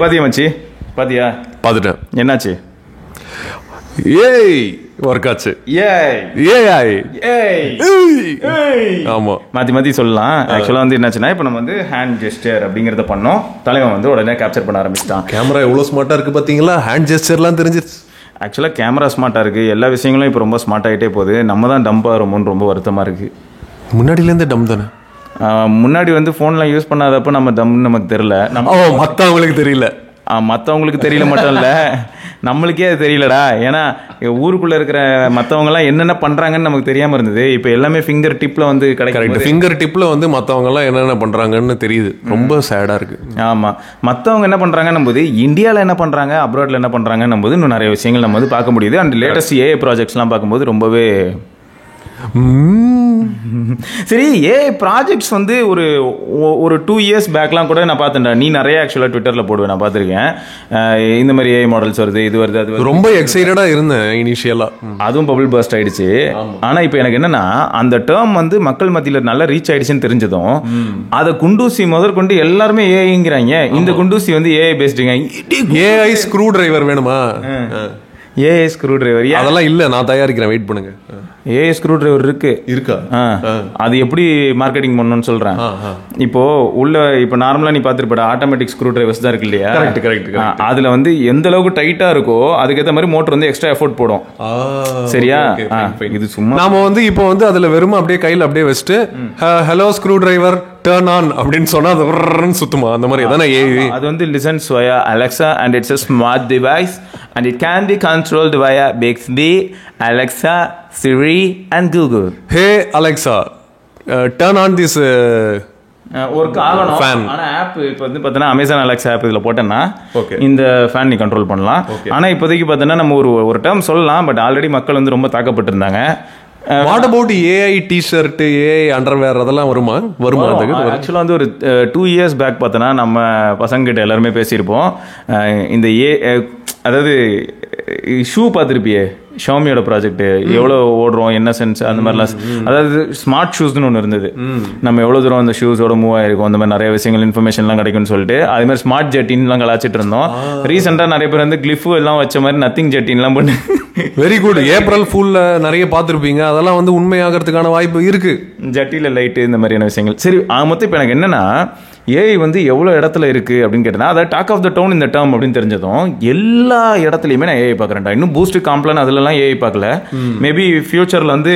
பாத்தியா மச்சி? பாத்தியா? பார்த்துட்டேன். என்னாச்சு? ஏய் ஒர்க் ஆச்சு. ஆமா, மாத்தி மாத்தி சொல்லலாம். ஆக்சுவலா வந்து என்னாச்சுன்னா, இப்போ நம்ம வந்து ஹேண்ட் ஜெஸ்டர் அப்படிங்கறத பண்ணோம். தலைவன் வந்து உடனே கேப்சர் பண்ண ஆரம்பிச்சிட்டான். கேமரா எவ்வளவு ஸ்மார்ட்டா இருக்கு பாத்தீங்களா? ஹேண்ட் ஜெஸ்டர்லாம் தெரிஞ்சிருச்சு. ஆக்சுவலாக கேமரா ஸ்மார்ட்டாக இருக்குது, எல்லா விஷயங்களும் இப்போ ரொம்ப ஸ்மார்ட் ஆகிட்டே போகுது. நம்ம தான் டம்பாக இருமோன்னு ரொம்ப வருத்தமாக இருக்குது. முன்னாடியிலேருந்தே டம் தானே. முன்னாடி வந்து ஃபோன்லாம் யூஸ் பண்ணாதப்போ நம்ம டம்னு நமக்கு தெரியல. மற்றவங்களுக்கு தெரியல. மற்றவங்களுக்கு தெரியல மட்டும் இல்லை, நம்மளுக்கே அது தெரியலடா. ஏன்னா ஊருக்குள்ளே இருக்கிற மற்றவங்கலாம் என்னென்ன பண்ணுறாங்கன்னு நமக்கு தெரியாமல் இருந்தது. இப்போ எல்லாமே ஃபிங்கர் டிப்பில் வந்து கிடைக்கும். ஃபிங்கர் டிப்பில் வந்து மற்றவங்கலாம் என்னென்ன பண்ணுறாங்கன்னு தெரியுது. ரொம்ப சேடாக இருக்குது. ஆமாம், மற்றவங்க என்ன பண்ணுறாங்கன்னும் போது இந்தியாவில் என்ன பண்ணுறாங்க, அப்ராடில் என்ன பண்ணுறாங்கன்னும் போது இன்னும் நிறைய விஷயங்கள் நம்ம வந்து பார்க்க முடியுது. அண்ட் லேட்டஸ்ட் ஏஐ ப்ராஜெக்ட்ஸ்லாம் பார்க்கும்போது ரொம்பவே சரி. ஏஐ ப்ராஜெக்ட்ஸ் வந்து ஒரு 2 years பேக்லாம் கூட நான் பார்த்தேன்டா. நீ நிறைய ஆக்சுவலாக ட்விட்டரில் போடுவேன், நான் பார்த்துருக்கேன். இந்த மாதிரி ஏஐ மாடல்ஸ் வருது, இது வருது, அது ரொம்ப எக்ஸைட்டடாக இருந்தேன் இனிஷியலாக. அதுவும் பபிள் பர்ஸ்ட் ஆயிடுச்சு. ஆனால் இப்போ எனக்கு என்னன்னா, அந்த டேர்ம் வந்து மக்கள் மத்தியில் நல்லா ரீச் ஆயிடுச்சுன்னு தெரிஞ்சதும் அதை குண்டூசி முதற்கொண்டு எல்லாருமே ஏஐங்கிறாங்க. இந்த குண்டூசி வந்து ஏஐ பேஸ்டுங்க. ஏஐ ஸ்க்ரூ டிரைவர் வேணுமா? ஏஐ ஸ்க்ரூ டிரைவர் அதெல்லாம் இல்லை, நான் தயாரிக்கிறேன், வெயிட் பண்ணுங்க. ஏஐ ஸ்க்ரூ டிரைவர் இருக்கா? அது எப்படி மார்க்கெட்டிங் பண்ணணும்னு சொல்றேன். இப்போ இப்போ நார்மலா நீ பார்த்துருப்பா, ஆட்டோமேட்டிக் ஸ்க்ரூ டிரைவர்ஸ் தான் இருக்கு இல்லையா? கரெக்ட். அதுல வந்து எந்த அளவுக்கு டைட்டா இருக்கோ அதுக்கேற்ற மாதிரி மோட்டர் வந்து எக்ஸ்ட்ரா எஃபோர்ட் போடும். சரியா? இது சும்மா நாம வந்து இப்போ வந்து அதுல வெறும் அப்படியே கையில் அப்படியே வச்சுட்டு hello screw driver turn on அப்படின்னு சொன்னா அது சுத்துமா? அந்த மாதிரி தானே ஏஐ. அது வந்து listens via Alexa and it's a smart device and it can be controlled via Bixby, Alexa, Siri and Google. Hey Alexa, turn on this ஒரு காரணம். ஆனா ஆப் இப்போ வந்து பார்த்தோன்னா அமேசான் அலெக்ஸா ஆப் இதில் போட்டேன்னா இந்த ஃபேன் நீ கண்ட்ரோல் பண்ணலாம். ஆனால் இப்போதைக்கு பார்த்தோன்னா நம்ம ஒரு டேர்ம் சொல்லலாம், பட் ஆல்ரெடி மக்கள் வந்து ரொம்ப தாக்கப்பட்டிருந்தாங்க. What about AI t-shirt, AI underwear அதெல்லாம் வருமா? ஆக்சுவலாக வந்து ஒரு 2 years பேக் பார்த்தோன்னா நம்ம பசங்கிட்ட எல்லாருமே பேசியிருப்போம். இந்த அதாவது ஷூ பார்த்துருப்பியே, ஷாமியோட ப்ராஜெக்ட் எவ்வளோ ஓடுறோம், என்ன சென்ஸ், அந்த மாதிரிலாம். அதாவது ஸ்மார்ட் ஷூஸ்னு ஒன்று இருந்தது. நம்ம எவ்வளோ தூரம் அந்த ஷூஸோட மூவ் ஆயிருக்கும், அந்த மாதிரி நிறைய விஷயங்கள் இன்ஃபர்மேஷன்லாம் கிடைக்கும்னு சொல்லிட்டு அது மாதிரி ஸ்மார்ட் ஜெட்டின்லாம் கலாச்சிட்டு இருந்தோம். ரீசெண்டாக நிறைய பேர் வந்து கிளிஃபு எல்லாம் வச்ச மாதிரி நத்திங் ஜெட்டின்லாம் பண்ணி வெரி குட். ஏப்ரல் ஃபுல்ல நிறைய பார்த்துருப்பீங்க, அதெல்லாம் வந்து உண்மையாகிறதுக்கான வாய்ப்பு இருக்கு. ஜட்டியில் லைட்டு இந்த மாதிரியான விஷயங்கள். சரி, மொத்தம் இப்போ எனக்கு என்னன்னா, ஏஐ வந்து எவ்வளோ இடத்துல இருக்கு அப்படின்னு கேட்டேன்னா, அதாவது டாக் ஆஃப் த டவுன் இந்த டேர்ம் அப்படின்னு தெரிஞ்சதும் எல்லா இடத்துலையுமே நான் ஏஐ பார்க்குறேன்டா. இன்னும் பூஸ்ட் காம்ப்ளான் அதுலலாம் ஏஐ பார்க்கல. மேபி ஃபியூச்சரில் வந்து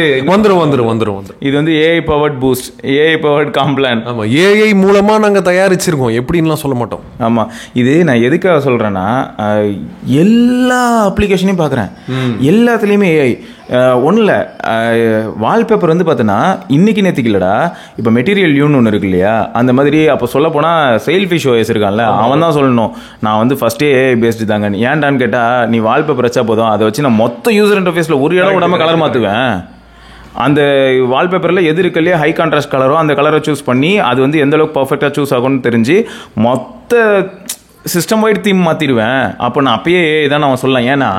வந்துடும். இது வந்து AI powered boost, AI powered Complan. ஆமாம், ஏஐ மூலமாக நாங்கள் தயாரிச்சிருக்கோம் எப்படின்லாம் சொல்ல மாட்டோம். ஆமாம், இது நான் எதுக்காக சொல்கிறேன்னா, எல்லா அப்ளிகேஷனையும் பார்க்குறேன், எல்லாத்துலேயுமே ஏஐ. ஒன்றும் இல்லை, வால்பேப்பர் வந்து பார்த்தோன்னா இன்னைக்கு நேற்றுக்கு இல்லைடா, இப்போ மெட்டீரியல் யூன்னு ஒன்று இருக்கு இல்லையா, அந்த மாதிரி. அப்போ சொல்ல போனால் செயில்ஃபிஷ் ஓஎஸ் இருக்கான்ல, அவன் தான் சொல்லணும் நான் வந்து ஃபஸ்ட்டே ஏஐ பேஸ்டு தாங்க. ஏன்டான்னு கேட்டால், நீ வால்பேப்பர் வச்சா போதும், அதை வச்சு நான் மொத்த யூசர் இன்டர்ஃபேஸில் ஒரு இடம் விடாமல் கலர் மாற்றுவேன். அந்த வால்பேப்பரில் எது இருக்கலையே ஹை கான்ட்ராஸ்ட் கலரோ அந்த கலரை சூஸ் பண்ணி அது வந்து எந்த அளவுக்கு பர்ஃபெக்டாக சூஸ் ஆகும்னு தெரிஞ்சு மொத்த சிஸ்டம் வைட் தீம் மாற்றிடுவேன். அப்போ நான் அப்பயே இதான் நான் சொல்லலாம். ஏன்னா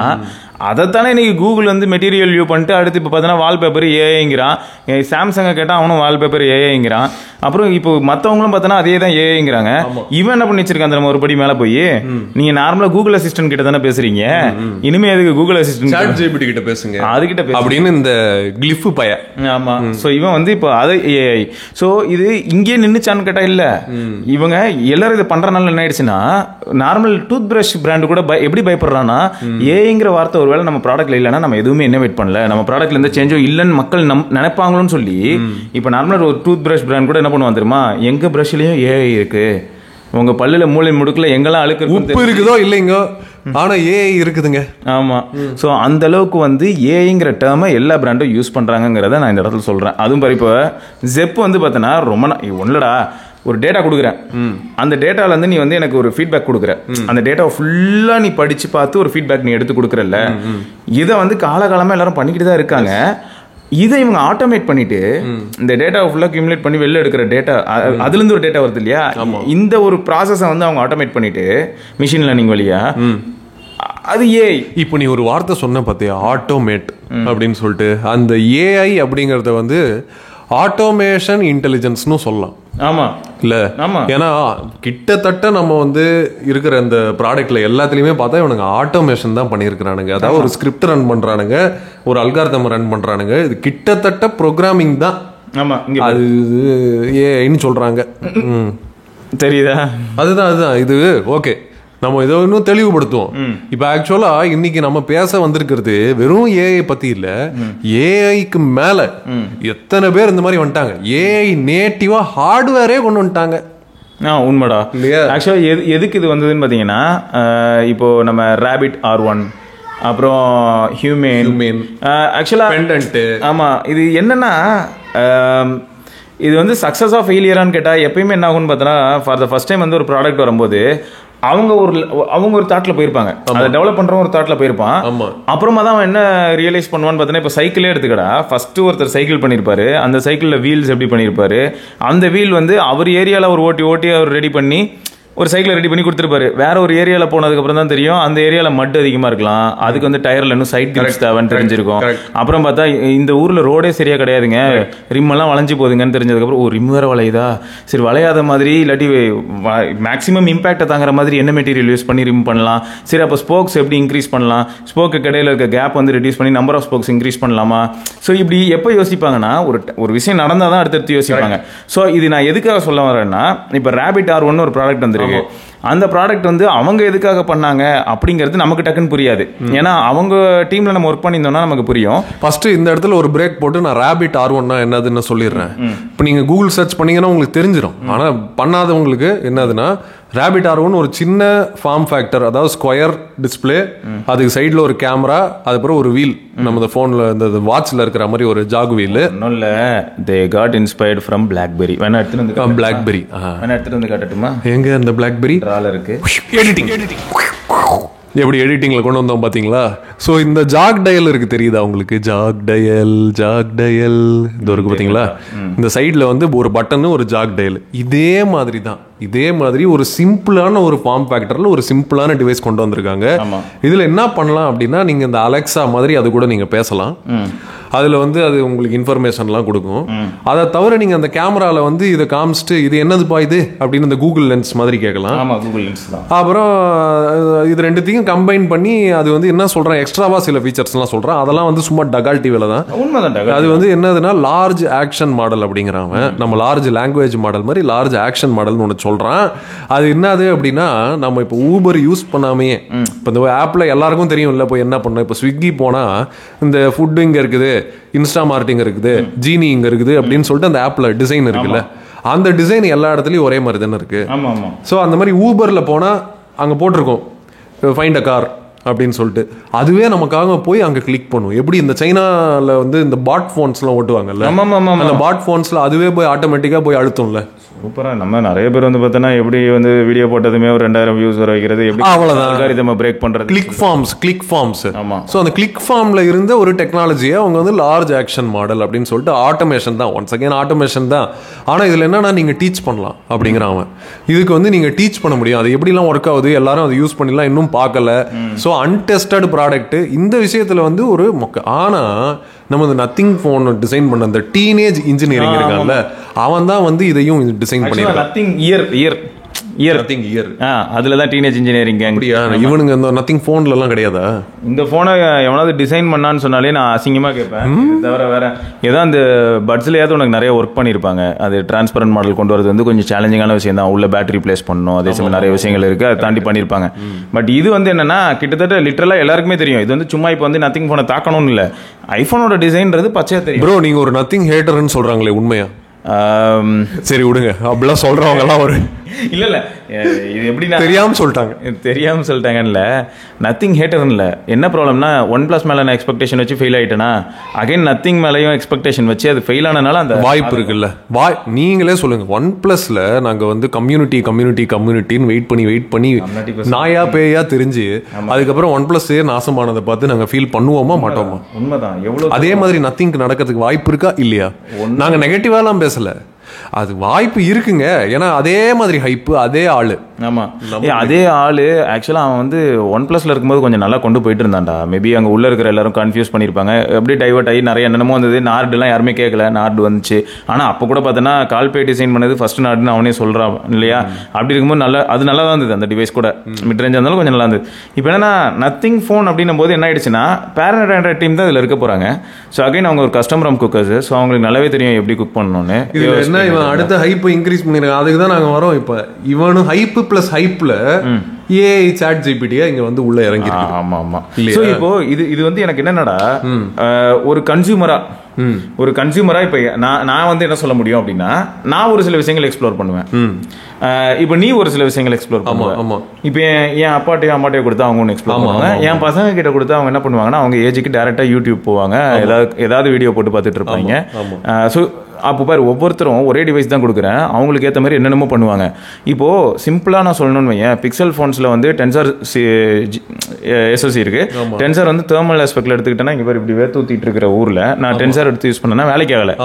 அதைத்தானே இன்னைக்கு கூகுள் வந்து மெட்டீரியல் வியூ பண்ணிட்டு அடுத்து இப்போ பார்த்தீங்கன்னா வால்பேப்பர் ஏஐங்கிறான். சாம்சங்கை கேட்டால் அவனும் வால்பேப்பர் ஏஐங்கிறான். அப்புறம் இப்போ மற்றவங்களும் பார்த்தோன்னா அதே தான் ஏஐங்கிறாங்க. இவன் என்ன பண்ணி வச்சிருக்கான் நம்ம ஒரு படி மேலே போய், நீங்கள் நார்மலாக கூகுள் அசிஸ்டன்ட் கிட்ட தானே பேசுறீங்க, இனிமே எதுக்கு கூகுள் அசிஸ்டன்ட் கிட்ட பேசுங்க, அதுகிட்ட அப்படின்னு இந்த கிளிஃபு பய. ஆமாம், ஸோ இவன் வந்து இப்போ அதை ஏஐ. ஸோ இது இங்கே நின்றுச்சான்னு கேட்டால் இல்லை, இவங்க எல்லாரும் இதை பண்ணுறனால என்ன ஆயிடுச்சுன்னா, நார்மல் டூத் பிரஷ் பிராண்டு கூட எப்படி பயப்படுறான்னா, ஏஐங்கிற வார்த்தை ஒருவேளை நம்ம ப்ராடக்ட்ல இல்லைன்னா நம்ம எதுவுமே இன்னோவேட் பண்ணல, நம்ம ப்ராடக்ட்ல எந்த சேஞ்சும் இல்லைன்னு மக்கள் நினைப்பாங்களோன்னு சொல்லி இப்போ நார்மலாக ஒரு டூத் பிரஷ் பிராண்ட் கூட என்ன பண்ணுவான் தெரியுமா, எங்க பிரஷ்லயும் ஏஐ இருக்கு, உங்க பல்லுல மூளை முடுக்கல எங்கெல்லாம் அழுக்கு உப்பு இருக்குதோ இல்லைங்க, ஆனா ஏஐ இருக்குதுங்க. ஆமா, ஸோ அந்த அளவுக்கு வந்து ஏஐங்கிற டேர்மை எல்லா பிராண்டும் யூஸ் பண்றாங்கிறத நான் இந்த இடத்துல சொல்றேன். அதுவும் இப்போ ஜெப் வந்து பார்த்தோன்னா ரொம்ப ஒன்னுடா ஒரு டேட்டா கொடுக்குறேன், அந்த டேட்டால இருந்து நீ வந்து எனக்கு ஒரு ஃபீட்பேக் கொடுக்குற, அந்த டேட்டா ஃபுல்லா நீ படிச்சு பார்த்து ஒரு ஃபீட்பேக் நீ எடுத்து கொடுக்குறல்ல, இதை வந்து காலகாலமா எல்லாரும் பண்ணிக்கிட்டு தான் இருக்காங்க. இதை இவங்க ஆட்டோமேட் பண்ணிட்டு இந்த டேட்டாவை ஃபுல்லா கியூமுலேட் பண்ணி வெளில எடுக்கிற டேட்டா, அதுல இருந்து ஒரு டேட்டா வருது இல்லையா, இந்த ஒரு ப்ராசஸை வந்து அவங்க ஆட்டோமேட் பண்ணிட்டு மிஷின் லேர்னிங் வழியா அது ஏஐ. இப்போ நீ ஒரு வார்த்தை சொன்ன பார்த்தியா, ஆட்டோமேட் அப்படின்னு சொல்லிட்டு, அந்த ஏஐ அப்படிங்கறத வந்து ஆட்டோமேஷன் இன்டெலிஜென்ஸ்னு சொல்லலாம். ஆமா இல்ல, ஏன்னா கிட்டத்தட்ட நம்ம வந்து இருக்கிற இந்த ப்ராடக்ட்ல எல்லாத்துலயுமே பார்த்தா இவனுங்க ஆட்டோமேஷன் தான் பண்ணியிருக்கிறானுங்க. அதாவது ஒரு ஸ்கிரிப்ட் ரன் பண்றானுங்க, ஒரு அல்காரிதம் ரன் பண்றானுங்க. இது கிட்டத்தட்ட ப்ரோக்ராமிங் தான். ஆமா, அது ஏன்னு சொல்றாங்க. தெரியுதா? அதுதான் இது. ஓகே, நம்ம இதை இன்னும் தெளிவுபடுத்துவோம். இப்ப ஆக்சுவலா இன்னைக்கு நம்ம பேச வந்திருக்கிறது வெறும் ஏஐ பத்தி இல்ல, ஏஐக்கு மேல எத்தனை பேர் இந்த மாதிரி வந்துட்டாங்க. ஏஐ நேட்டிவா ஹார்ட்வேரே கொண்டு வந்துட்டாங்க. உண்மைடா இல்லையா? ஆக்சுவலா எதுக்கு இது வந்ததுன்னு பாத்தீங்கன்னா, இப்போ நம்ம ரேபிட் R1, அப்புறம் ஹியூமன் ஆக்சுவலா பெண்டன்ட். ஆமா, இது என்னன்னா இது வந்து சக்ஸஸ் ஆஃப் ஃபெயிலியரான்னு கேட்டால் எப்பயுமே என்ன ஆகும்னு பார்த்தோன்னா, ஃபார் த ஃபர்ஸ்ட் டைம் வந்து ஒரு ப்ராடக்ட் வரும்போது அவங்க ஒரு தாட்டில் போயிருப்பாங்க, அதை டெவலப் பண்ணுறவங்க ஒரு தாட்டில் போயிருப்பான். அப்புறமா தான் அவன் என்ன ரியலைஸ் பண்ணுவான்னு பார்த்தோன்னா, இப்போ சைக்கிளே எடுத்துக்கடா. ஃபர்ஸ்ட் ஒருத்தர் சைக்கிள் பண்ணியிருப்பாரு, அந்த சைக்கிளில் வீல்ஸ் எப்படி பண்ணியிருப்பாரு, அந்த வீல் வந்து அவர் ஏரியாவில் அவர் ஓட்டி அவர் ரெடி பண்ணி ஒரு சைக்கிளை ரெடி பண்ணி கொடுத்துருப்பாரு. வேற ஒரு ஏரியாவில் போனதுக்கப்புறம் தான் தெரியும் அந்த ஏரியாவில் மட் அதிகமாக இருக்கலாம், அதுக்கு வந்து டயரில் இன்னும் சைட் கிரிப்ஸ் தேவைன்னு தெரிஞ்சிருக்கும். அப்புறம் பார்த்தா இந்த ஊரில் ரோடே சரியாக கிடையாதுங்க, ரிம்மெல்லாம் வளைஞ்சு போகுதுங்கன்னு தெரிஞ்சதுக்கப்புறம் ஒரு ரிம் வேறு வளையுதா, சரி வளையாத மாதிரி இல்லாட்டி மேக்ஸிமம் இம்பாக்டை தாங்குற மாதிரி என்ன மெட்டீரியல் யூஸ் பண்ணி ரிம் பண்ணலாம். சரி, அப்போ ஸ்போக்ஸ் எப்படி இன்க்ரீஸ் பண்ணலாம், ஸ்போக்கு இடையில இருக்க கேப் வந்து ரெடியூஸ் பண்ணி நம்பர் ஆஃப் ஸ்போக்ஸ் இன்க்ரீஸ் பண்ணலாமா. ஸோ இப்படி எப்போ யோசிப்பாங்கன்னா, ஒரு விஷயம் நடந்தால் தான் அடுத்தடுத்து யோசிப்பாங்க. ஸோ இது நான் எதுக்காக சொல்ல வரேன்னா, இப்போ ரேபிட் R1 ஒரு ப்ராடக்ட் வந்துருக்கு. அந்த ப்ராடக்ட் வந்து அவங்க எதுக்காக பண்ணாங்க அப்படிங்கிறது நமக்கு டக்குன்னு புரியாது. ஏன்னா அவங்க டீம்ல நம்ம ஒர்க் பண்ணியிருந்தோம்னா நமக்கு புரியும். ஃபர்ஸ்ட் இந்த இடத்துல ஒரு பிரேக் போட்டு நான் ரேபிட் R1 என்னதுன்னு சொல்லிடுறேன். இப்போ நீங்க கூகுள் சர்ச் பண்ணீங்கன்னா உங்களுக்கு தெரிஞ்சிடும். ஆனா பண்ணாதவங்களுக்கு என்னதுன்னா, ரேபிட் R1 ஒரு சின்ன ஃபார்ம் ஃபேக்டர், அதாவது ஸ்கொயர் டிஸ்பிளே, அதுக்கு சைடில் ஒரு கேமரா, அதுக்கப்புறம் ஒரு வீல், நம்ம ஃபோனில் இந்த வாட்சில் இருக்கிற மாதிரி ஒரு ஜாக் வீல். ஒன்றும் they got inspired from blackberry. வேணா எடுத்துட்டு வந்து பிளாக்பெரி வேணா எடுத்துட்டு வந்து காட்டட்டுமா? எங்க அந்த பிளாக்பெரி இருக்கு எடிட்டிங் எப்படி எடிட்டிங்ல கொண்டு வந்தோம் பாத்தீங்களா? ஸோ இந்த ஜாக் டயல் இருக்கு, தெரியுதா உங்களுக்கு? ஜாக் டயல் இது இருக்கு பாத்தீங்களா? இந்த சைட்ல வந்து ஒரு பட்டன், ஒரு ஜாக் டயல். இதே மாதிரி தான், இதே மாதிரி ஒரு சிம்பிளான ஒரு ஃபார்ம் ஃபேக்டர்ல ஒரு சிம்பிளான டிவைஸ் கொண்டு வந்திருக்காங்க. இதுல என்ன பண்ணலாம் அப்படின்னா, நீங்க இந்த அலெக்சா மாதிரி அது கூட நீங்க பேசலாம். அதுல வந்து அது உங்களுக்கு இன்ஃபர்மேஷன்லாம் கொடுக்கும். அதை தவிர நீங்க அந்த கேமரால வந்து இதை காமிச்சிட்டு இது என்னதுப்பா இது அப்படின்னு இந்த கூகுள் லென்ஸ் மாதிரி கேட்கலாம். அப்புறம் இது ரெண்டுத்தையும் கம்பைன் பண்ணி அது வந்து என்ன சொல்றேன், எக்ஸ்ட்ராவா சில ஃபீச்சர்ஸ்லாம் சொல்றேன். அதெல்லாம் வந்து சும்மா டகால்டி வேலை தான். அது வந்து என்னதுன்னா, லார்ஜ் ஆக்ஷன் மாடல் அப்படிங்கிறாங்க. நம்ம லார்ஜ் லாங்குவேஜ் மாடல் மாதிரி லார்ஜ் ஆக்ஷன் மாடல்னு ஒன்று சொல்றான். அது என்னது அப்படின்னா, நம்ம இப்போ ஊபர் யூஸ் பண்ணாமையே, இப்போ இந்த ஆப்ல எல்லாருக்கும் தெரியும் இல்லை, இப்போ என்ன பண்ணோம், இப்போ ஸ்விக்கி போனா இந்த ஃபுட் இங்க இருக்குது, இன்ஸ்டாமார்ட் இங்க இருக்குது, ஜீனி இங்க இருக்குது அப்படின்னு சொல்லிட்டு அந்த ஆப்ல டிசைன் இருக்குல்ல, அந்த டிசைன் எல்லா இடத்துலயும் ஒரே மாதிரி தானே இருக்கு. ஸோ அந்த மாதிரி ஊபர்ல போனா அங்க போட்டிருக்கோம் ஃபைண்ட் அ கார் அப்படின்னு சொல்லிட்டு, அதுவே நமக்காக போய் அங்க கிளிக் பண்ணுவோம். எப்படி இந்த சைனால வந்து இந்த பாட் போன்ஸ்லாம் ஓட்டுவாங்கல்ல, அந்த பாட் போன்ஸ்ல அதுவே போய் ஆட்டோமேட்டிக்கா போய் அழுத்தும்ல. சூப்பரா. நம்ம நிறைய பேர் வந்து பார்த்தோன்னா எப்படி வந்து வீடியோ போட்டதுமே ஒரு 2000 வியூஸ் வர வைக்கிறது, எப்படி அவ்வளவுதான் நம்ம பிரேக் பண்றது, கிளிக் ஃபார்ம்ஸ். ஆமா. ஸோ அந்த கிளிக் ஃபார்ம்ல இருந்த ஒரு டெக்னாலஜியை அவங்க வந்து லார்ஜ் ஆக்ஷன் மாடல் அப்படின்னு சொல்லிட்டு ஆட்டோமேஷன் தான், ஒன்ஸ் அகைன் ஆட்டோமேஷன் தான். ஆனா இதுல என்னன்னா, நீங்க டீச் பண்ணலாம் அப்படிங்கிறாங்க. இதுக்கு வந்து நீங்க டீச் பண்ண முடியும், அது எப்படிலாம் ஒர்க் ஆகுது, எல்லாரும் அதை யூஸ் பண்ணிலாம் இன்னும் பார்க்கல. ஸோ அன்டெஸ்டட் ப்ராடக்ட் இந்த விஷயத்துல வந்து ஒரு மொக்க. ஆனா நம்ம இந்த நத்திங் ஃபோன் டிசைன் பண்ண அந்த டீனேஜ் இன்ஜினியரிங் இருக்காங்கல்ல, அவன் தான் வந்து இதையும் டிசைன் பண்ணிருக்கான். நத்திங் இயர் அதுல தான் டீனேஜ் இன்ஜினியரிங். இவனுங்க இந்த நத்திங் போன்ல எல்லாம் கிடையாதா? இந்த போனை எவனாவது டிசைன் பண்ணான்னு சொன்னாலே நான் அசிங்கமா கேட்பேன். தவிர வேற ஏதோ அந்த பட்ஸ்லயாவது உனக்கு நிறைய ஒர்க் பண்ணிருப்பாங்க. அது டிரான்ஸ்பரண்ட் மாடல் கொண்டு வரது வந்து கொஞ்சம் சேலஞ்சிங்கான விஷயம் தான். உள்ள பேட்டரி பிளேஸ் பண்ணணும், அதே சமயம் நிறைய விஷயங்கள் இருக்கு, அதை தாண்டி பண்ணிருப்பாங்க. பட் இது வந்து என்னன்னா, கிட்டத்தட்ட லிட்டரலா எல்லாருக்குமே தெரியும், இது வந்து சும்மா இப்போ வந்து நத்திங் போனை தாக்கணும்னு இல்லை, ஐபோனோட டிசைன்றது பச்சையா தெரியும். ப்ரோ, நீங்க ஒரு நத்திங் ஹேட்டர்னு சொல்றாங்களே, உண்மையா? சரி விடுங்க, அப்படிலாம் சொல்றவங்க எல்லாம் ஒரு இல்ல இது எப்படி தெரியாம சொல்லிட்டாங்கல்ல. நத்திங் ஹேட்டர் இல்ல. என்ன ப்ராப்ளம்னா, OnePlus மேல நான் எக்ஸ்பெக்டேஷன் வச்சு ஃபெயில் ஆயிட்டேனா, அகைன் நத்திங் மேலயும் எக்ஸ்பெக்டேஷன் வச்சு அது ஃபெயில் ஆனனால அந்த வாய்ப்பு இருக்குல்ல. நீங்களே சொல்லுங்க, OnePlusல நாங்க வந்து கம்யூனிட்டின்னு வெயிட் பண்ணி நாயா பேயா தெரிஞ்சு அதுக்கப்புறம் OnePlus நாசமானதை பார்த்து நாங்க ஃபீல் பண்ணுவோமா மாட்டோமா? உண்மைதான். எவ்வளவு அதே மாதிரி நத்திங் நடக்கிறதுக்கு வாய்ப்பு இருக்கா இல்லையா? நாங்க நெகட்டிவாலாம் பேசல, அது வாய்ப்பு இருக்குங்க. ஏன்னா அதே மாதிரி ஹைப்பு, அதே ஆளு ஆமா, அதே ஆளு ஆக்சுவலா அவன் வந்து OnePlusல இருக்கும்போது கொஞ்சம் நல்லா கொண்டு போயிட்டு இருந்தான்டா. மேபி அங்க உள்ள இருக்கிற எல்லாரும் கன்ஃபியூஸ் பண்ணிருப்பாங்க, அப்படியே டைவர்ட் ஆகி நிறைய என்னென்னமோ வந்தது. நார்டுலாம் யாருமே கேட்கல, நார்டு வந்துச்சு. ஆனா அப்ப கூட பார்த்தோன்னா கால்பே டிசைன் பண்ணது ஃபர்ஸ்ட் நார்டுன்னு அவனே சொல்றான் இல்லையா? அப்படி இருக்கும்போது அது நல்லா தான் இருந்தது. அந்த டிவைஸ் கூட மிட் ரேஞ்ச் இருந்தாலும் கொஞ்சம் நல்லா இருந்தது. இப்போ என்னன்னா நத்திங் ஃபோன் அப்படின்னும் போது என்ன ஆயிடுச்சுன்னா பேரண்ட் ஆண்ட்ராய்ட் டீம் தான் இதுல இருக்க போறாங்க. ஸோ அகைன் அவங்க ஒரு கஸ்டம் ரம் குக்கர்ஸ். ஸோ அவங்களுக்கு நல்லாவே தெரியும் எப்படி குக் பண்ணணும்னு. என்ன இவன் அடுத்த ஹைப் இன்க்ரீஸ் பண்ணிருக்கான், அதுக்கு தான் நாங்க வரோம். இப்ப இவனும் ஹைப் பிளஸ் ஹைப்ல ஏஐ சாட் ஜிபிடியா இங்க வந்து உள்ள இறங்கி. ஆமா ஆமா. சோ இப்போ இது வந்து எனக்கு என்னன்னா ஒரு கன்சியூமரா இப்ப நான் வந்து என்ன சொல்ல முடியும் அப்படின்னா, நான் ஒரு சில விஷயங்கள் எக்ஸ்ப்ளோர் பண்ணுவேன். இப்போ நீ ஒரு சில விஷயங்கள் எக்ஸ்ப்ளோர் பண்ணுவேன். இப்போ என் அப்பாட்டையும் அம்மாட்டையும் கொடுத்தா அவங்க ஒன்று எக்ஸ்ப்ளோர் பண்ணுவாங்க. என் பசங்க கிட்ட கொடுத்தா அவங்க என்ன பண்ணுவாங்கன்னா அவங்க ஏஜுக்கு டேரக்டா யூடியூப் போவாங்க, ஏதாவது வீடியோ போட்டு பார்த்துட்டு இருப்பாங்க. ஸோ அப்போ பாரு, ஒவ்வொருத்தரும் ஒரே டிவைஸ் தான் கொடுக்குறேன், அவங்களுக்கு ஏற்ற மாதிரி என்னென்னமோ பண்ணுவாங்க. இப்போது சிம்பிளாக நான் சொல்லணும்னு வையேன், பிக்சல் ஃபோன்ஸில் வந்து டென்சர் எஸ்எஸ்சி இருக்குது. டென்சர் வந்து தேர்மல் ஆஸ்பெக்டில் எடுத்துக்கிட்டேன்னா இங்கே பேர் இப்படி வேர்த்தூத்திட்டு இருக்கிற ஊரில் நான் டென்சர் எடுத்து யூஸ் பண்ணேன்னா வேலைக்கு ஆகலை.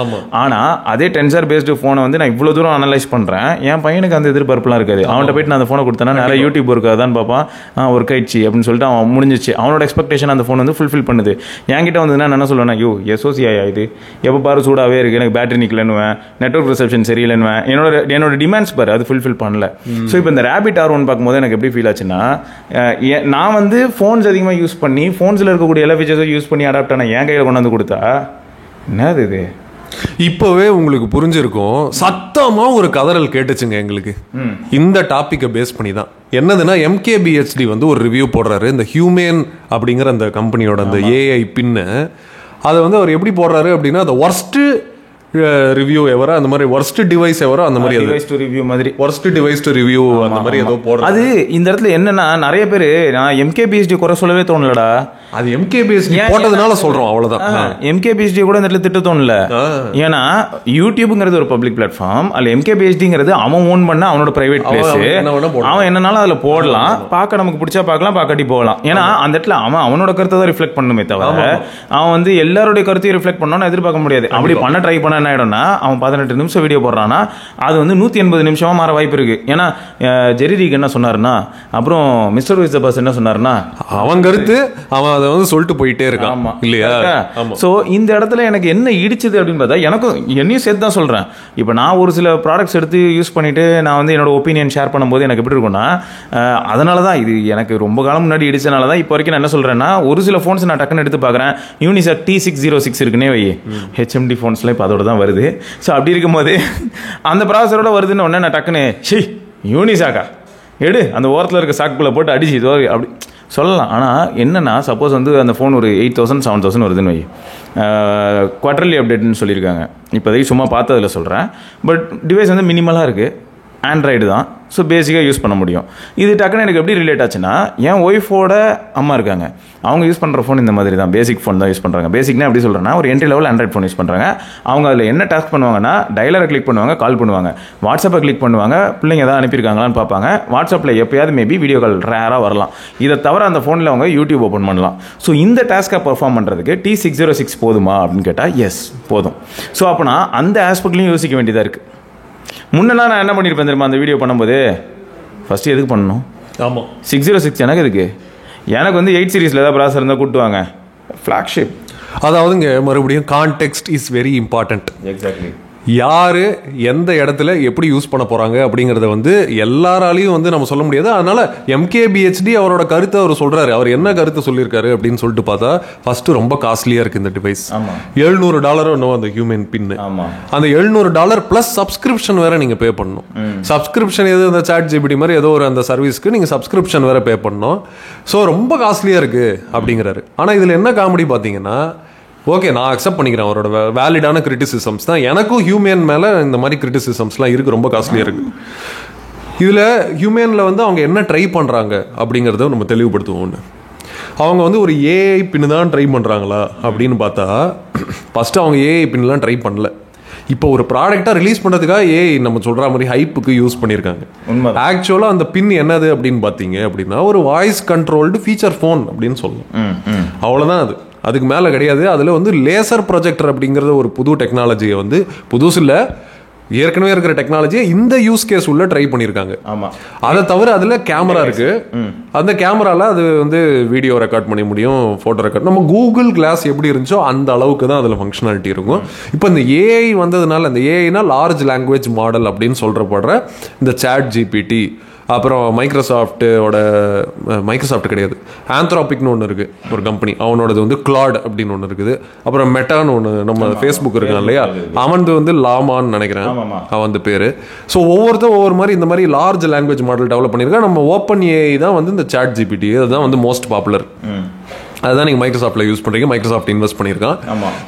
ஆனால் அதே டென்சர் பேஸ்டு ஃபோனை வந்து நான் இவ்வளோ தூரம் அனலைஸ் பண்ணுறேன், என் பையனுக்கு அந்த எதிர்பார்ப்புலாம் இருக்காது. அவன்கிட்ட போயிட்டு நான் அந்த ஃபோனை கொடுத்தேன்னா நிறைய யூடியூப் ஒர்க் அதான் பார்ப்பான், ஒர்க் ஆயிடுச்சு அப்படின்னு சொல்லிட்டு அவன் முடிஞ்சிச்சு. அவனோட எக்ஸ்பெக்டேஷன் அந்த ஃபோன் வந்து ஃபுல்ஃபில் பண்ணுது. என்கிட்ட வந்து நான் என்ன சொல்லுவேன்னா, ஐயோ எஸ்ஓசி ஆயா இது எப்போ பாரு சூடாகவே இருக்குது, எனக்கு பேட்டரி நிற்கலன்னுவேன், நெட்வொர்க் ரிசப்ஷன் சரியில்லைன்னுவேன். என்னோட டிமாண்ட்ஸ் பாரு அது ஃபுல்ஃபில் பண்ணல. ஸோ இப்போ இந்த ரேபிட் R1 பார்க்கும்போது எனக்கு எப்படி ஃபீல் ஆச்சுன்னா, நான் வந்து ஃபோன்ஸ் அதிகமாக யூஸ் பண்ணி ஃபோன்ஸில் இருக்கக்கூடிய எல்லா ஃபீச்சர்ஸும் யூஸ் பண்ணி அடாப்ட் ஆன என் கையில் கொண்டு வந்து கொடுத்தா என்னது இது? இப்பவே உங்களுக்கு புரிஞ்சிருக்கும். சத்தமா ஒரு கதறல் கேட்டுச்சுங்க எங்களுக்கு இந்த டாபிக்கை பேஸ் பண்ணி தான். என்னதுன்னா MKBHD வந்து ஒரு ரிவ்யூ போடுறாரு இந்த ஹியூமன் அப்படிங்கிற அந்த கம்பெனியோட அந்த ஏஐ பின்னு. அதை வந்து அவர் எப்படி போடுறாரு அப்படின்னா, அந்த ஒர்ஸ்ட் ரிவ்யூ எவரோ அந்த மாதிரி ஒர்ஸ்ட் டிவைஸ் எவரோ அந்த மாதிரி டிவைஸ் டு ரிவ்யூ மாதிரி ஒர்ஸ்ட் டிவைஸ் டு ரிவ்யூ அந்த மாதிரி ஏதோ போடுறது. அது இந்த இடத்துல என்னன்னா நிறைய பேர் நான் MKBHD குறை சொல்லவே தோணலடா, அது MKBHD போட்டதுனால சொல்றோம் அவ்வளவுதான். MKBHD கூட இந்த இடத்துல திட்ட தோணல. ஏன்னா யூடியூப்ங்கிறது ஒரு பப்ளிக் பிளாட்ஃபார்ம், அல்ல MKBHDங்கிறது அவன் ஓன் பண்ண அவனோட பிரைவேட் பிளேஸ். அவன் என்னன்னாலும் அதுல போடலாம், பார்க்க நமக்கு பிடிச்சா பார்க்கலாம், பார்க்காட்டி போகலாம். ஏன்னா அந்த இடத்துல அவனோட கருத்தை தான் ரிஃப்ளெக்ட் பண்ணுமே தவிர அவன் வந்து எல்லாருடைய கருத்தையும் ரிஃப்ளெக்ட் பண்ணணும்னு எதிர்பார்க்க முடியாது. அப்படி பண்ண ட்ரை பண்ண என்ன ஆயிடும்னா, அவன் 18 நிமிஷம் வீடியோ போடுறான்னா அது வந்து 180 நிமிஷமா மாற வாய்ப்பு இருக்கு. ஏன்னா ஜெரிரிக் என்ன சொன்னாருன்னா, அப்புறம் மிஸ்டர் விஸ் த பஸ் என்ன சொன்னாருன்னா, அவன் கருத்து அவன் அதை வந்து சொல்லிட்டு போயிட்டே இருக்கான் இல்லையா? சோ இந்த இடத்துல எனக்கு என்ன இடிச்சது அப்படின்னு பார்த்தா, எனக்கும் என்னையும் சேர்த்து தான் சொல்றேன். இப்போ நான் ஒரு சில ப்ராடக்ட்ஸ் எடுத்து யூஸ் பண்ணிட்டு நான் வந்து என்னோட ஒப்பீனியன் ஷேர் பண்ணும்போது எனக்கு எப்படி இருக்கும்னா, அதனால தான் இது எனக்கு ரொம்ப காலம் முன்னாடி இடிச்சனால தான் இப்போ வரைக்கும் நான் என்ன சொல்றேன்னா, ஒரு சில ஃபோன்ஸ் நான் டக்குன்னு எடுத்து பார்க்குறேன். யூனிசாக் T606 இருக்குன்னே வை, HMD ஃபோன்ஸ்லாம் இப்போ அதோட தான் வருது. ஸோ அப்படி இருக்கும்போது அந்த ப்ராசஸரோட வருதுன்னு உடனே நான் டக்குன்னு யூனிசாக்கா எடு அந்த ஓரத்தில் இருக்க சாக்குக்குள்ளே போட்டு அடிச்சு இதோ அப்படி சொல்லலாம். ஆனால் என்னென்னா, சப்போஸ் வந்து அந்த ஃபோன் ஒரு 8,000 7,000 வருதுன்னு வை, குவார்டர்லி அப்டேட்னு சொல்லியிருக்காங்க. இப்போதைக்கு சும்மா பார்த்ததில் சொல்கிறேன். பட் டிவைஸ் வந்து மினிமலாக இருக்குது, ஆண்ட்ராய்டு தான். ஸோ பேசிக்காக யூஸ் பண்ண முடியும். இது டக்குன்னு எனக்கு எப்படி ரிலேட் ஆச்சுன்னா, என் ஒய்ஃபோட அம்மா இருக்காங்க, அவங்க யூஸ் பண்ணுற ஃபோன் இந்த மாதிரி தான், பேசிக் ஃபோன் தான் யூஸ் பண்ணுறாங்க. பேசிக்னா எப்படி சொல்கிறேன்னா, ஒரு entry level Android phone use பண்ணுறாங்க. அவங்க அதில் என்ன டாஸ்க் பண்ணுவாங்கன்னா, டயலரை கிளிக் பண்ணுவாங்க, கால் பண்ணுவாங்க, வாட்ஸ்அப்பை கிளிக் பண்ணுவாங்க, பிள்ளைங்க எதாவது அனுப்பியிருக்காங்களான்னு பார்ப்பாங்க. வாட்ஸ்அப்பில் எப்போயாவது மேபி வீடியோ கால் ரேராக வரலாம். இதை தவிர அந்த ஃபோனில் அவங்க யூடியூப் ஓப்பன் பண்ணலாம். ஸோ இந்த டாஸ்க்கை பர்ஃபார்ம் பண்ணுறதுக்கு T606 போதுமா அப்படின்னு கேட்டால் எஸ் போதும். ஸோ அப்போனா அந்த ஆஸ்பெக்ட்லையும் யோசிக்க வேண்டியதாக இருக்குது. முன்னெல்லாம் நான் என்ன பண்ணியிருப்பேன் தெரியுமா, அந்த வீடியோ பண்ணும்போது ஃபஸ்ட்டு எதுக்கு பண்ணணும்? ஆமாம், 606 எனக்கு எதுக்கு? எனக்கு வந்து 8 சீரீஸில் ஏதாவது ப்ராசர் இருந்தால் கூட்டுவாங்க, ஃப்ளாக்ஷிப். அதாவதுங்க மறுபடியும் context is very important. Exactly. யாரு எந்த இடத்துல எப்படி யூஸ் பண்ண போறாங்க அப்படிங்கறத வந்து எல்லாராலையும் வந்து நம்ம சொல்ல முடியாது. அதனால MKBHD அவரோட கருத்தை அவர் சொல்றாரு. அவர் என்ன கருத்தை சொல்லியிருக்காரு அப்படின்னு சொல்லிட்டு பார்த்தா, ஃபர்ஸ்ட் ரொம்ப காஸ்ட்லியா இருக்கு இந்த டிவைஸ். $700 இன்னும் அந்த ஹியூமன் பின். அந்த $700 பிளஸ் சப்ஸ்கிரிப்ஷன் வேற நீங்க பே பண்ணணும். சப்ஸ்கிரிப்ஷன் எது அந்த சாட் ஜிபிடி மாதிரி ஏதோ ஒரு அந்த சர்வீஸ்க்கு நீங்க சப்ஸ்கிரிப்ஷன் வேற பே பண்ணணும். ஸோ ரொம்ப காஸ்ட்லியா இருக்கு அப்படிங்கிறாரு. ஆனா இதுல என்ன காமெடி பாத்தீங்கன்னா, ஓகே நான் அக்செப்ட் பண்ணிக்கிறேன் அவரோட வேலிடான கிரிட்டிசிசம்ஸ் தான். எனக்கும் ஹியூமன் மேலே இந்த மாதிரி கிரிட்டிசிசம்ஸ்லாம் இருக்குது, ரொம்ப காஸ்ட்லியாக இருக்குது. இதில் ஹியூமனில் வந்து அவங்க என்ன ட்ரை பண்ணுறாங்க அப்படிங்கிறத நம்ம தெளிவுபடுத்துவோம். ஒன்று, அவங்க வந்து ஒரு ஏஐ பின்னு தான் ட்ரை பண்ணுறாங்களா அப்படின்னு பார்த்தா, ஃபஸ்ட்டு அவங்க ஏஐ பின்லாம் ட்ரை பண்ணல. இப்போ ஒரு ப்ராடக்டாக ரிலீஸ் பண்ணுறதுக்காக ஏஐ நம்ம சொல்கிற மாதிரி ஹைப்புக்கு யூஸ் பண்ணியிருக்காங்க. ஆக்சுவலாக அந்த பின் என்னது அப்படின்னு பார்த்தீங்க அப்படின்னா, ஒரு வாய்ஸ் கண்ட்ரோல்டு ஃபீச்சர் ஃபோன் அப்படின்னு சொல்லணும். அவ்வளோதான், அதுக்கு மேலே கிடையாது. அதில் வந்து லேசர் ப்ரொஜெக்டர் அப்படிங்கிறத ஒரு புது டெக்னாலஜியை வந்து புதுசு இல்லை, ஏற்கனவே இருக்கிற டெக்னாலஜியை இந்த யூஸ் கேஸ் உள்ள ட்ரை பண்ணியிருக்காங்க. ஆமாம். அதை தவிர அதில் கேமரா இருக்கு. அந்த கேமரால அது வந்து வீடியோ ரெக்கார்ட் பண்ண முடியும், ஃபோட்டோ ரெக்கார்ட். நம்ம கூகுள் கிளாஸ் எப்படி இருந்துச்சோ அந்த அளவுக்கு தான் அதில் ஃபங்க்ஷனாலிட்டி இருக்கும். இப்போ இந்த ஏஐ வந்ததுனால, இந்த ஏஐனா லார்ஜ் லாங்குவேஜ் மாடல் அப்படின்னு சொல்றப்படுற இந்த ChatGPT, அப்புறம் மைக்ரோசாஃப்ட் கிடையாது, ஆந்த்ராபிக்னு ஒன்று இருக்குது ஒரு கம்பெனி, அவனோடது வந்து கிளாட் அப்படின்னு ஒன்று இருக்குது. அப்புறம் மெட்டான்னு ஒன்று நம்ம ஃபேஸ்புக் இருக்கான் இல்லையா, அவனது வந்து லாமான்னு நினைக்கிறேன் அவன் வந்து பேர். ஸோ ஒவ்வொருத்தரும் ஒவ்வொரு மாதிரி இந்த மாதிரி லார்ஜ் லாங்குவேஜ் மாடல் டெவலப் பண்ணியிருக்கான். நம்ம ஓப்பன் ஏஐ தான் வந்து இந்த ChatGPT, அதுதான் வந்து மோஸ்ட் பாப்புலர். அதுதான் நீங்கள் மைக்ரோசாஃப்ட்டில் யூஸ் பண்ணுறீங்க. மைக்ரோசாஃப்ட் இன்வெஸ்ட் பண்ணியிருக்கான்.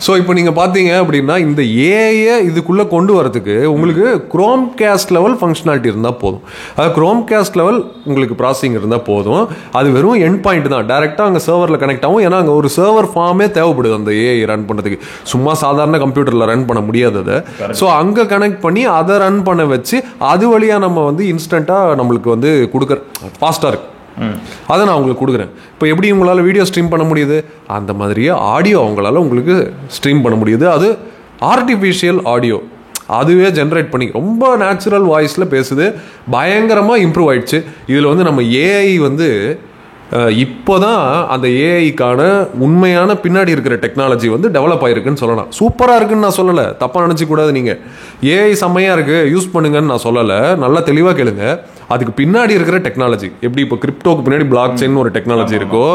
ஸோ இப்போ நீங்கள் பார்த்தீங்க அப்படின்னா இந்த ஏஐயை இதுக்குள்ளே கொண்டு வரதுக்கு உங்களுக்கு குரோம் கேஸ்ட் லெவல் ஃபங்க்ஷனாலிட்டி இருந்தால் போதும். அதாவது குரோம் கேஸ்ட் லெவல் உங்களுக்கு ப்ராசஸிங் இருந்தால் போதும். அது வெறும் எண்ட் பாயிண்ட் தான், டேரெக்டாக அங்கே சர்வரில் கனெக்ட் ஆகும். ஏன்னா அங்கே ஒரு சர்வர் ஃபார்மே தேவைப்படுது அந்த ஏஐ ரன் பண்ணுறதுக்கு. சும்மா சாதாரண கம்ப்யூட்டரில் ரன் பண்ண முடியாது அதை. ஸோ அங்கே கனெக்ட் பண்ணி அதை ரன் பண்ண வச்சு அது வழியாக நம்ம வந்து இன்ஸ்டண்ட்டாக நம்மளுக்கு வந்து கொடுக்குற ஃபாஸ்ட்டாக இருக்குது. அதை நான் உங்களுக்கு கொடுக்குறேன். இப்போ எப்படி உங்களால் வீடியோ ஸ்ட்ரீம் பண்ண முடியுது, அந்த மாதிரியே ஆடியோ அவங்களால உங்களுக்கு ஸ்ட்ரீம் பண்ண முடியுது. அது ஆர்டிஃபிஷியல் ஆடியோ, அதுவே ஜென்ரேட் பண்ணி ரொம்ப நேச்சுரல் வாய்ஸில் பேசுது. பயங்கரமாக இம்ப்ரூவ் ஆயிடுச்சு. இதில் வந்து நம்ம ஏஐ வந்து இப்போ தான் அந்த ஏஐக்கான உண்மையான பின்னாடி இருக்கிற டெக்னாலஜி வந்து டெவலப் ஆகிருக்குன்னு சொல்லலாம். சூப்பராக இருக்குன்னு நான் சொல்லலை, தப்பாக நினச்சிக்கூடாது. நீங்கள் ஏஐ செம்மையாக இருக்குது யூஸ் பண்ணுங்கன்னு நான் சொல்லலை, நல்லா தெளிவாக கேளுங்க. அதுக்கு பின்னாடி இருக்கிற டெக்னாலஜி எப்படி, இப்போ கிரிப்டோக்கு பின்னாடி பிளாக் செயின் ஒரு டெக்னாலஜி இருக்கோ,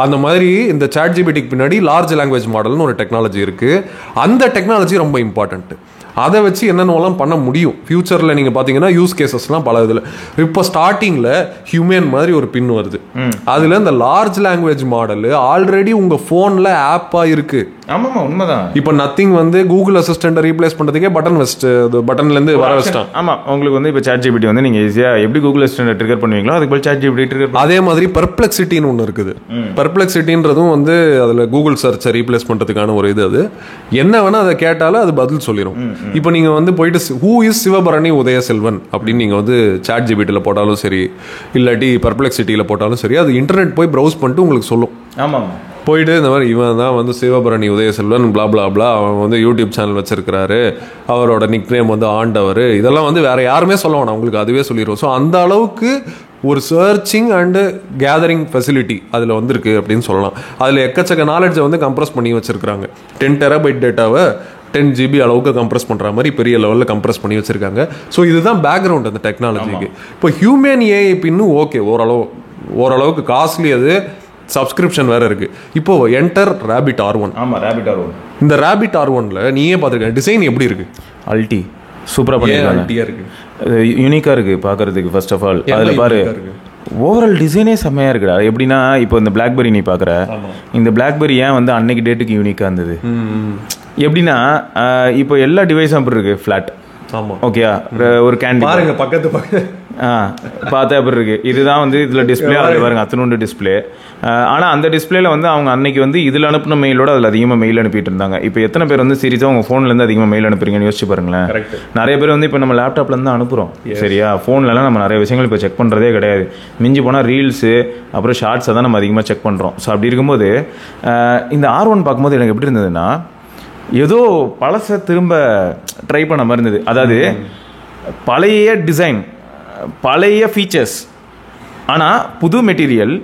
அந்த மாதிரி இந்த ChatGPTக்கு பின்னாடி லார்ஜ் லாங்குவேஜ் மாடல்னு ஒரு டெக்னாலஜி இருக்குது. அந்த டெக்னாலஜி ரொம்ப இம்பார்ட்டன்ட்டு. அதை வச்சு என்னென்னலாம் பண்ண முடியும் ஃபியூச்சரில் நீங்கள் பார்த்தீங்கன்னா யூஸ் கேசஸ்லாம் பல இதில். இப்போ ஸ்டார்டிங்கில் ஹியூமன் மாதிரி ஒரு பின் வருது, அதில் இந்த லார்ஜ் லாங்குவேஜ் மாடல் ஆல்ரெடி உங்கள் ஃபோனில் ஆப்பாக இருக்குது. ஆமாம், உண்மைதான். இப்போ நத்திங் வந்து கூகுள் அசிஸ்டண்ட்டை ரீப்ளேஸ் பண்ணுறதுக்கே பட்டன்லேருந்து வர வச்சிட்டான். ஆமாம், உங்களுக்கு வந்து இப்போ ChatGPT வந்து நீங்கள் ஈஸியாக எப்படி கூகுள் அசிஸ்டண்ட்டை ட்ரிகர் பண்ணுவீங்களோ அதுக்கு போல் ChatGPT ட்ரிகர். அதே மாதிரி பெர்ப்ளெக்சிட்டின்னு ஒன்று இருக்குது. பெர்ப்ளெக்சிட்டின்றதும் வந்து அதில் கூகுள் சர்ச்சை ரீப்ளேஸ் பண்ணுறதுக்கான ஒரு இது. அது என்ன வேணால் அதை கேட்டாலும் அது பதில் சொல்லிடும். இப்போ நீங்கள் வந்து போயிட்டு ஹூ இஸ் சிவபரணி உதயசெல்வன் அப்படின்னு நீங்கள் வந்து ChatGPTல போட்டாலும் சரி, இல்லாட்டி பெர்ப்ளெக்சிட்டியில் போட்டாலும் சரி, அது இன்டர்நெட் போய் ப்ரௌஸ் பண்ணிட்டு உங்களுக்கு சொல்லும். ஆமாம், போயிட்டு இந்த மாதிரி இவன் தான் வந்து சிவபரணி உதயசெல்வன் பிளா பிளா பிளா, அவன் வந்து யூடியூப் சேனல் வச்சிருக்கிறாரு, அவரோட நிக் நேம் வந்து ஆண்டவர், இதெல்லாம் வந்து வேற யாருமே சொல்ல வேணாம், உங்களுக்கு அதுவே சொல்லிடுவோம். ஸோ அந்த அளவுக்கு ஒரு சர்ச்சிங் அண்டு கேதரிங் ஃபெசிலிட்டி அதில் வந்துருக்கு அப்படின்னு சொல்லலாம். அதில் எக்கச்சக்க நாலேஜை வந்து கம்ப்ரஸ் பண்ணி வச்சிருக்காங்க. 10 TB டேட்டாவை 10 GB அளவுக்கு கம்ப்ரஸ் பண்ணுற மாதிரி பெரிய லெவலில் கம்ப்ரஸ் பண்ணி வச்சிருக்காங்க. ஸோ இதுதான் பேக்ரவுண்ட் அந்த டெக்னாலஜிக்கு. இப்போ ஹியூமன் ஏஐ பின்னு ஓகே, ஓரளவுக்கு காஸ்ட்லி, அது சப்ஸ்கிரிப்ஷன் வேற இருக்கு. இப்போ என்டர் Rabbit R1. ஆமாம், Rabbit R1. இந்த Rabbit R1ல நீயே பார்த்துருக்க டிசைன் எப்படி இருக்கு? அல்டி சூப்பராக பண்ணியிருக்காங்க, யூனிக்காக இருக்குது பார்க்குறதுக்கு. ஃபர்ஸ்ட் ஆஃப் ஆல் அதில் பாரு, ஓவரால் டிசைனே செம்மையாக இருக்குடா. எப்படின்னா இப்போ இந்த BlackBerry நீ பார்க்குற, இந்த BlackBerry ஏன் வந்து அன்னைக்கு டேட்டுக்கு யூனிக்காக இருந்தது எப்படின்னா, இப்போ எல்லா டிவைஸும் அப்படி இருக்குது, ஃப்ளாட். ஆமாம், ஓகேயா, ஒரு கேண்டி பாருங்க பக்கத்து பார்த்தா அப்படி இருக்குது. இதுதான் வந்து இதில் டிஸ்பிளே, அதில் பாருங்க அத்தனோண்டு டிஸ்பிளே. ஆனால் அந்த டிஸ்பிளேல வந்து அவங்க அன்னைக்கு வந்து இதில் அனுப்பின மெயிலோட அதில் அதிகமாக மெயில் அனுப்பிட்டு இருந்தாங்க. இப்போ எத்தனை பேர் வந்து சீரியஸாக உங்கள் ஃபோன்லேருந்து அதிகமாக மெயில் அனுப்புறீங்கன்னு யோசிச்சு பாருங்களேன். நிறைய பேர் வந்து இப்போ நம்ம லேப்டாப்லேருந்து தான் அனுப்புகிறோம், சரியா? ஃபோன்லலாம் நம்ம நிறைய விஷயங்கள் இப்போ செக் பண்ணுறதே கிடையாது. மிஞ்சி போனால் ரீல்ஸு அப்புறம் ஷார்ட்ஸை தான் நம்ம அதிகமாக செக் பண்ணுறோம். ஸோ அப்படி இருக்கும்போது இந்த R1 பார்க்கும்போது எனக்கு எப்படி இருந்ததுன்னா, ஏதோ பழசை திரும்ப ட்ரை பண்ண மாதிரி இருந்தது. அதாவது பழைய டிசைன், பழைய ஃபீச்சர்ஸ், ஆனால் புது மெட்டீரியல்,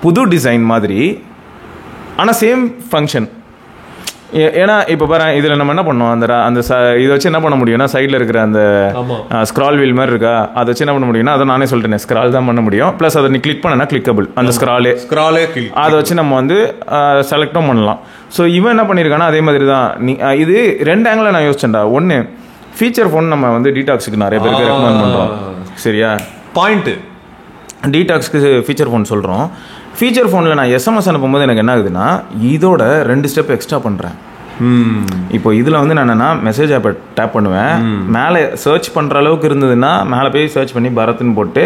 புது டிசைன் மாதிரி, ஆனால் சேம் ஃபங்க்ஷன். ஏன்னா இப்போ பாரு, இதில் நம்ம என்ன பண்ணோம், அந்த இதை வச்சு என்ன பண்ண முடியும்னா, சைடில் இருக்கிற அந்த ஸ்க்ரால் வீல் மாதிரி இருக்கா, அதை வச்சு என்ன பண்ண முடியும்னா, அதை நானே சொல்லிட்டேன், ஸ்க்ரால் தான் பண்ண முடியும். ப்ளஸ் அதை நீ கிளிக் பண்ணனா கிளிக்கபிள், அந்த ஸ்க்ராலே அதை வச்சு நம்ம வந்து செலக்டும் பண்ணலாம். ஸோ இவன் என்ன பண்ணியிருக்கானா அதே மாதிரி தான். நீ இது 2 ஆங்கிளில் நான் யோசிச்சேன்டா. ஒன்று, ஃபீச்சர் ஃபோன் நம்ம வந்து டீடாக்ஸுக்கு நிறைய பேருக்கு ரெக்கமெண்ட் பண்ணுறோம், சரியா? பாயிண்ட்டு டீடாக்ஸ்க்கு ஃபீச்சர் ஃபோன் சொல்கிறோம். ஃபீச்சர் ஃபோனில் நான் SMS அனுப்பும்போது எனக்கு என்ன ஆகுதுன்னா, இதோட 2 ஸ்டெப் எக்ஸ்ட்ரா பண்ணுறேன். இப்போ இதில் வந்து நான் என்னன்னா மெசேஜ் ஆப்பை டேப் பண்ணுவேன், மேலே சர்ச் பண்ணுற அளவுக்கு இருந்ததுன்னா மேலே போய் சர்ச் பண்ணி பரத்னு போட்டு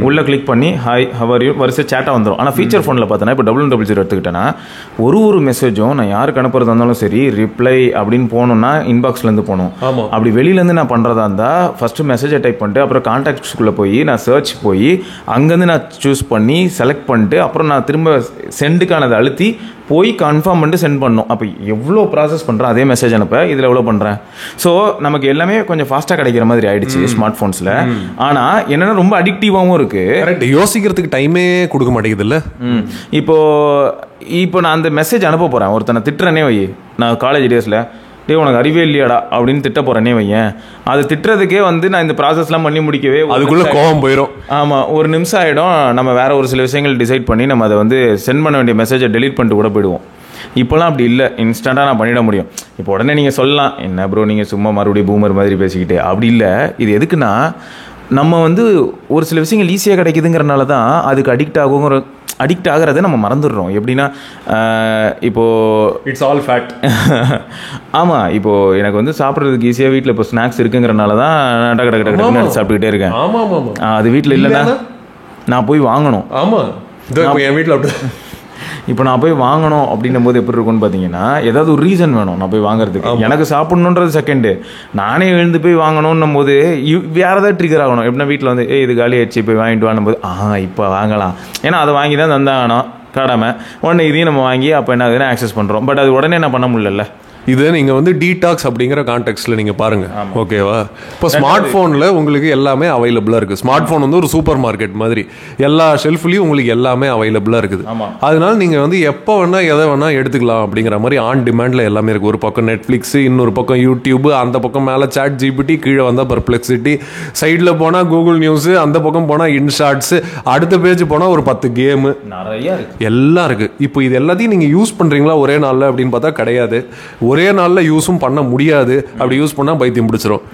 உள்ளே கிளிக் பண்ணி ஹாய் ஹவர் யூ வரிசை சேட்டாக வந்துடும். ஆனால் ஃபீச்சர் ஃபோனில் பார்த்தோன்னா இப்போ 0000 எடுத்துக்கிட்டேன்னா ஒரு மெசேஜும் நான் யாருக்கு அனுப்புறதா இருந்தாலும் சரி, ரிப்ளை அப்படின்னு போகணுன்னா இன்பாக்ஸ்லேருந்து போகணும். அப்படி வெளியிலேருந்து நான் பண்ணுறதா இருந்தால் ஃபஸ்ட்டு மெசேஜை டைப் பண்ணிட்டு அப்புறம் கான்டாக்ட்ஸ்குள்ளே போய் நான் சர்ச் போய் அங்கேருந்து நான் சூஸ் பண்ணி செலக்ட் பண்ணிட்டு அப்புறம் நான் திரும்ப சென்டுக்கானதை அழுத்தி போய் கன்ஃபார்ம் பண்ணிட்டு சென்ட் பண்ணணும். அப்போ எவ்வளோ ப்ராசஸ் பண்ணுறேன், அதே மெசேஜ் அனுப்ப இதில் எவ்வளோ பண்ணுறேன். ஸோ நமக்கு எல்லாமே கொஞ்சம் ஃபாஸ்ட்டாக கிடைக்கிற மாதிரி ஆயிடுச்சு ஸ்மார்ட் ஃபோன்ஸில். ஆனால் என்னென்னா ரொம்ப அடிக்டிவாகவும் இருக்குது. கரெக்ட், யோசிக்கிறதுக்கு டைமே கொடுக்க மாட்டேங்குது இல்லை. இப்போ நான் அந்த மெசேஜ் அனுப்ப போகிறேன், ஒருத்தனை திட்டுறனே வை, நான் காலேஜ் டேஸில் டே உனக்கு அறிவே இல்லையாடா அப்படின்னு திட்ட போகிறேனே வையன். அது திட்டுறதுக்கே வந்து நான் இந்த ப்ராசஸ்லாம் பண்ணி முடிக்கவே அதுக்குள்ளே கோவம் போயிடும். ஆமாம், ஒரு நிமிஷம் ஆகிடும். நம்ம வேற ஒரு சில விஷயங்கள் டிசைட் பண்ணி நம்ம அதை வந்து சென்ட் பண்ண வேண்டிய மெசேஜை டெலீட் பண்ணிட்டு கூட போயிடுவோம். இப்போலாம் அப்படி இல்லை, இன்ஸ்டண்ட்டாக நான் பண்ணிட முடியும். இப்போ உடனே நீங்கள் சொல்லலாம், என்ன ப்ரோ நீங்கள் சும்மா மறுபடியும் பூமர் மாதிரி பேசிக்கிட்டு. அப்படி இல்லை, இது எதுக்குன்னா நம்ம வந்து ஒரு சில விஷயங்கள் ஈஸியாக கிடைக்குதுங்கிறனால தான் அதுக்கு அடிக்ட் ஆகிறத நம்ம மறந்துடுறோம். எப்படின்னா இப்போது இட்ஸ் ஆல் ஃபேட். ஆமாம், இப்போது எனக்கு வந்து சாப்பிட்றதுக்கு ஈஸியாக வீட்டில் இப்போ ஸ்நாக்ஸ் இருக்குங்கிறனால தான் டக்கு டக்கு டக்கு டக்குன்னு சாப்பிட்டுக்கிட்டே இருக்கேன். அது வீட்டில் இல்லைன்னா நான் போய் வாங்கணும். ஆமாம், என் வீட்டில் அப்படி. இப்போ நான் போய் வாங்கணும் அப்படின்னும் போது எப்படி இருக்கும்னு பார்த்தீங்கன்னா, ஏதாவது ஒரு ரீசன் வேணும் நான் போய் வாங்குறதுக்கு. எனக்கு சாப்பிட்ணுன்றது செகண்டு, நானே எழுந்து போய் வாங்கணுன்னும் போது வேறு ஏதாவது ட்ரிகர் ஆகணும். எப்படின்னா வீட்டில் வந்து இது காலி ஆயிடுச்சு போய் வாங்கிட்டு வாங்கும் போது இப்போ வாங்கலாம், ஏன்னா அதை வாங்கி தான் தந்தாகணும் கடமை. உடனே இதையும் நம்ம வாங்கி அப்போ என்ன ஆகுதுன்னா ஆக்சஸ் பண்ணுறோம். பட் அது உடனே என்ன பண்ண முடியல. இது நீங்கள் வந்து டீடாக்ஸ் அப்படிங்கிற கான்டெக்ட்ல நீங்கள் பாருங்கள், ஓகேவா? இப்போ ஸ்மார்ட் ஃபோனில் உங்களுக்கு எல்லாமே அவைலபிளாக இருக்குது. ஸ்மார்ட் ஃபோன் வந்து ஒரு சூப்பர் மார்க்கெட் மாதிரி, எல்லா ஷெல்ஃப்லையும் உங்களுக்கு எல்லாமே அவைலபிளாக இருக்குது. அதனால நீங்கள் வந்து எப்போ வேணால் எதை வேணால் எடுத்துக்கலாம் அப்படிங்கிற மாதிரி ஆன் டிமாண்டில் எல்லாமே இருக்குது. ஒரு பக்கம் நெட்ஃப்ளிக்ஸ், இன்னொரு பக்கம் யூடியூப், அந்த பக்கம் மேலே சாட் ஜிபிடி, கீழே வந்தால் பர்ப்ளெக்சிட்டி, சைடில் போனால் கூகுள் நியூஸு, அந்த பக்கம் போனால் இன்ஷாட்ஸு, அடுத்த பேஜ் போனால் ஒரு 10 கேமு, நிறையா இருக்குது, எல்லாம் இருக்குது. இப்போ இது எல்லாத்தையும் நீங்கள் யூஸ் பண்ணுறீங்களா ஒரே நாளில் அப்படின்னு பார்த்தா கிடையாது. ஒரே நாளில் யூஸும் பண்ண முடியாது. அப்படி யூஸ் பண்ணால் பைத்தியம் பிடிச்சிரும்.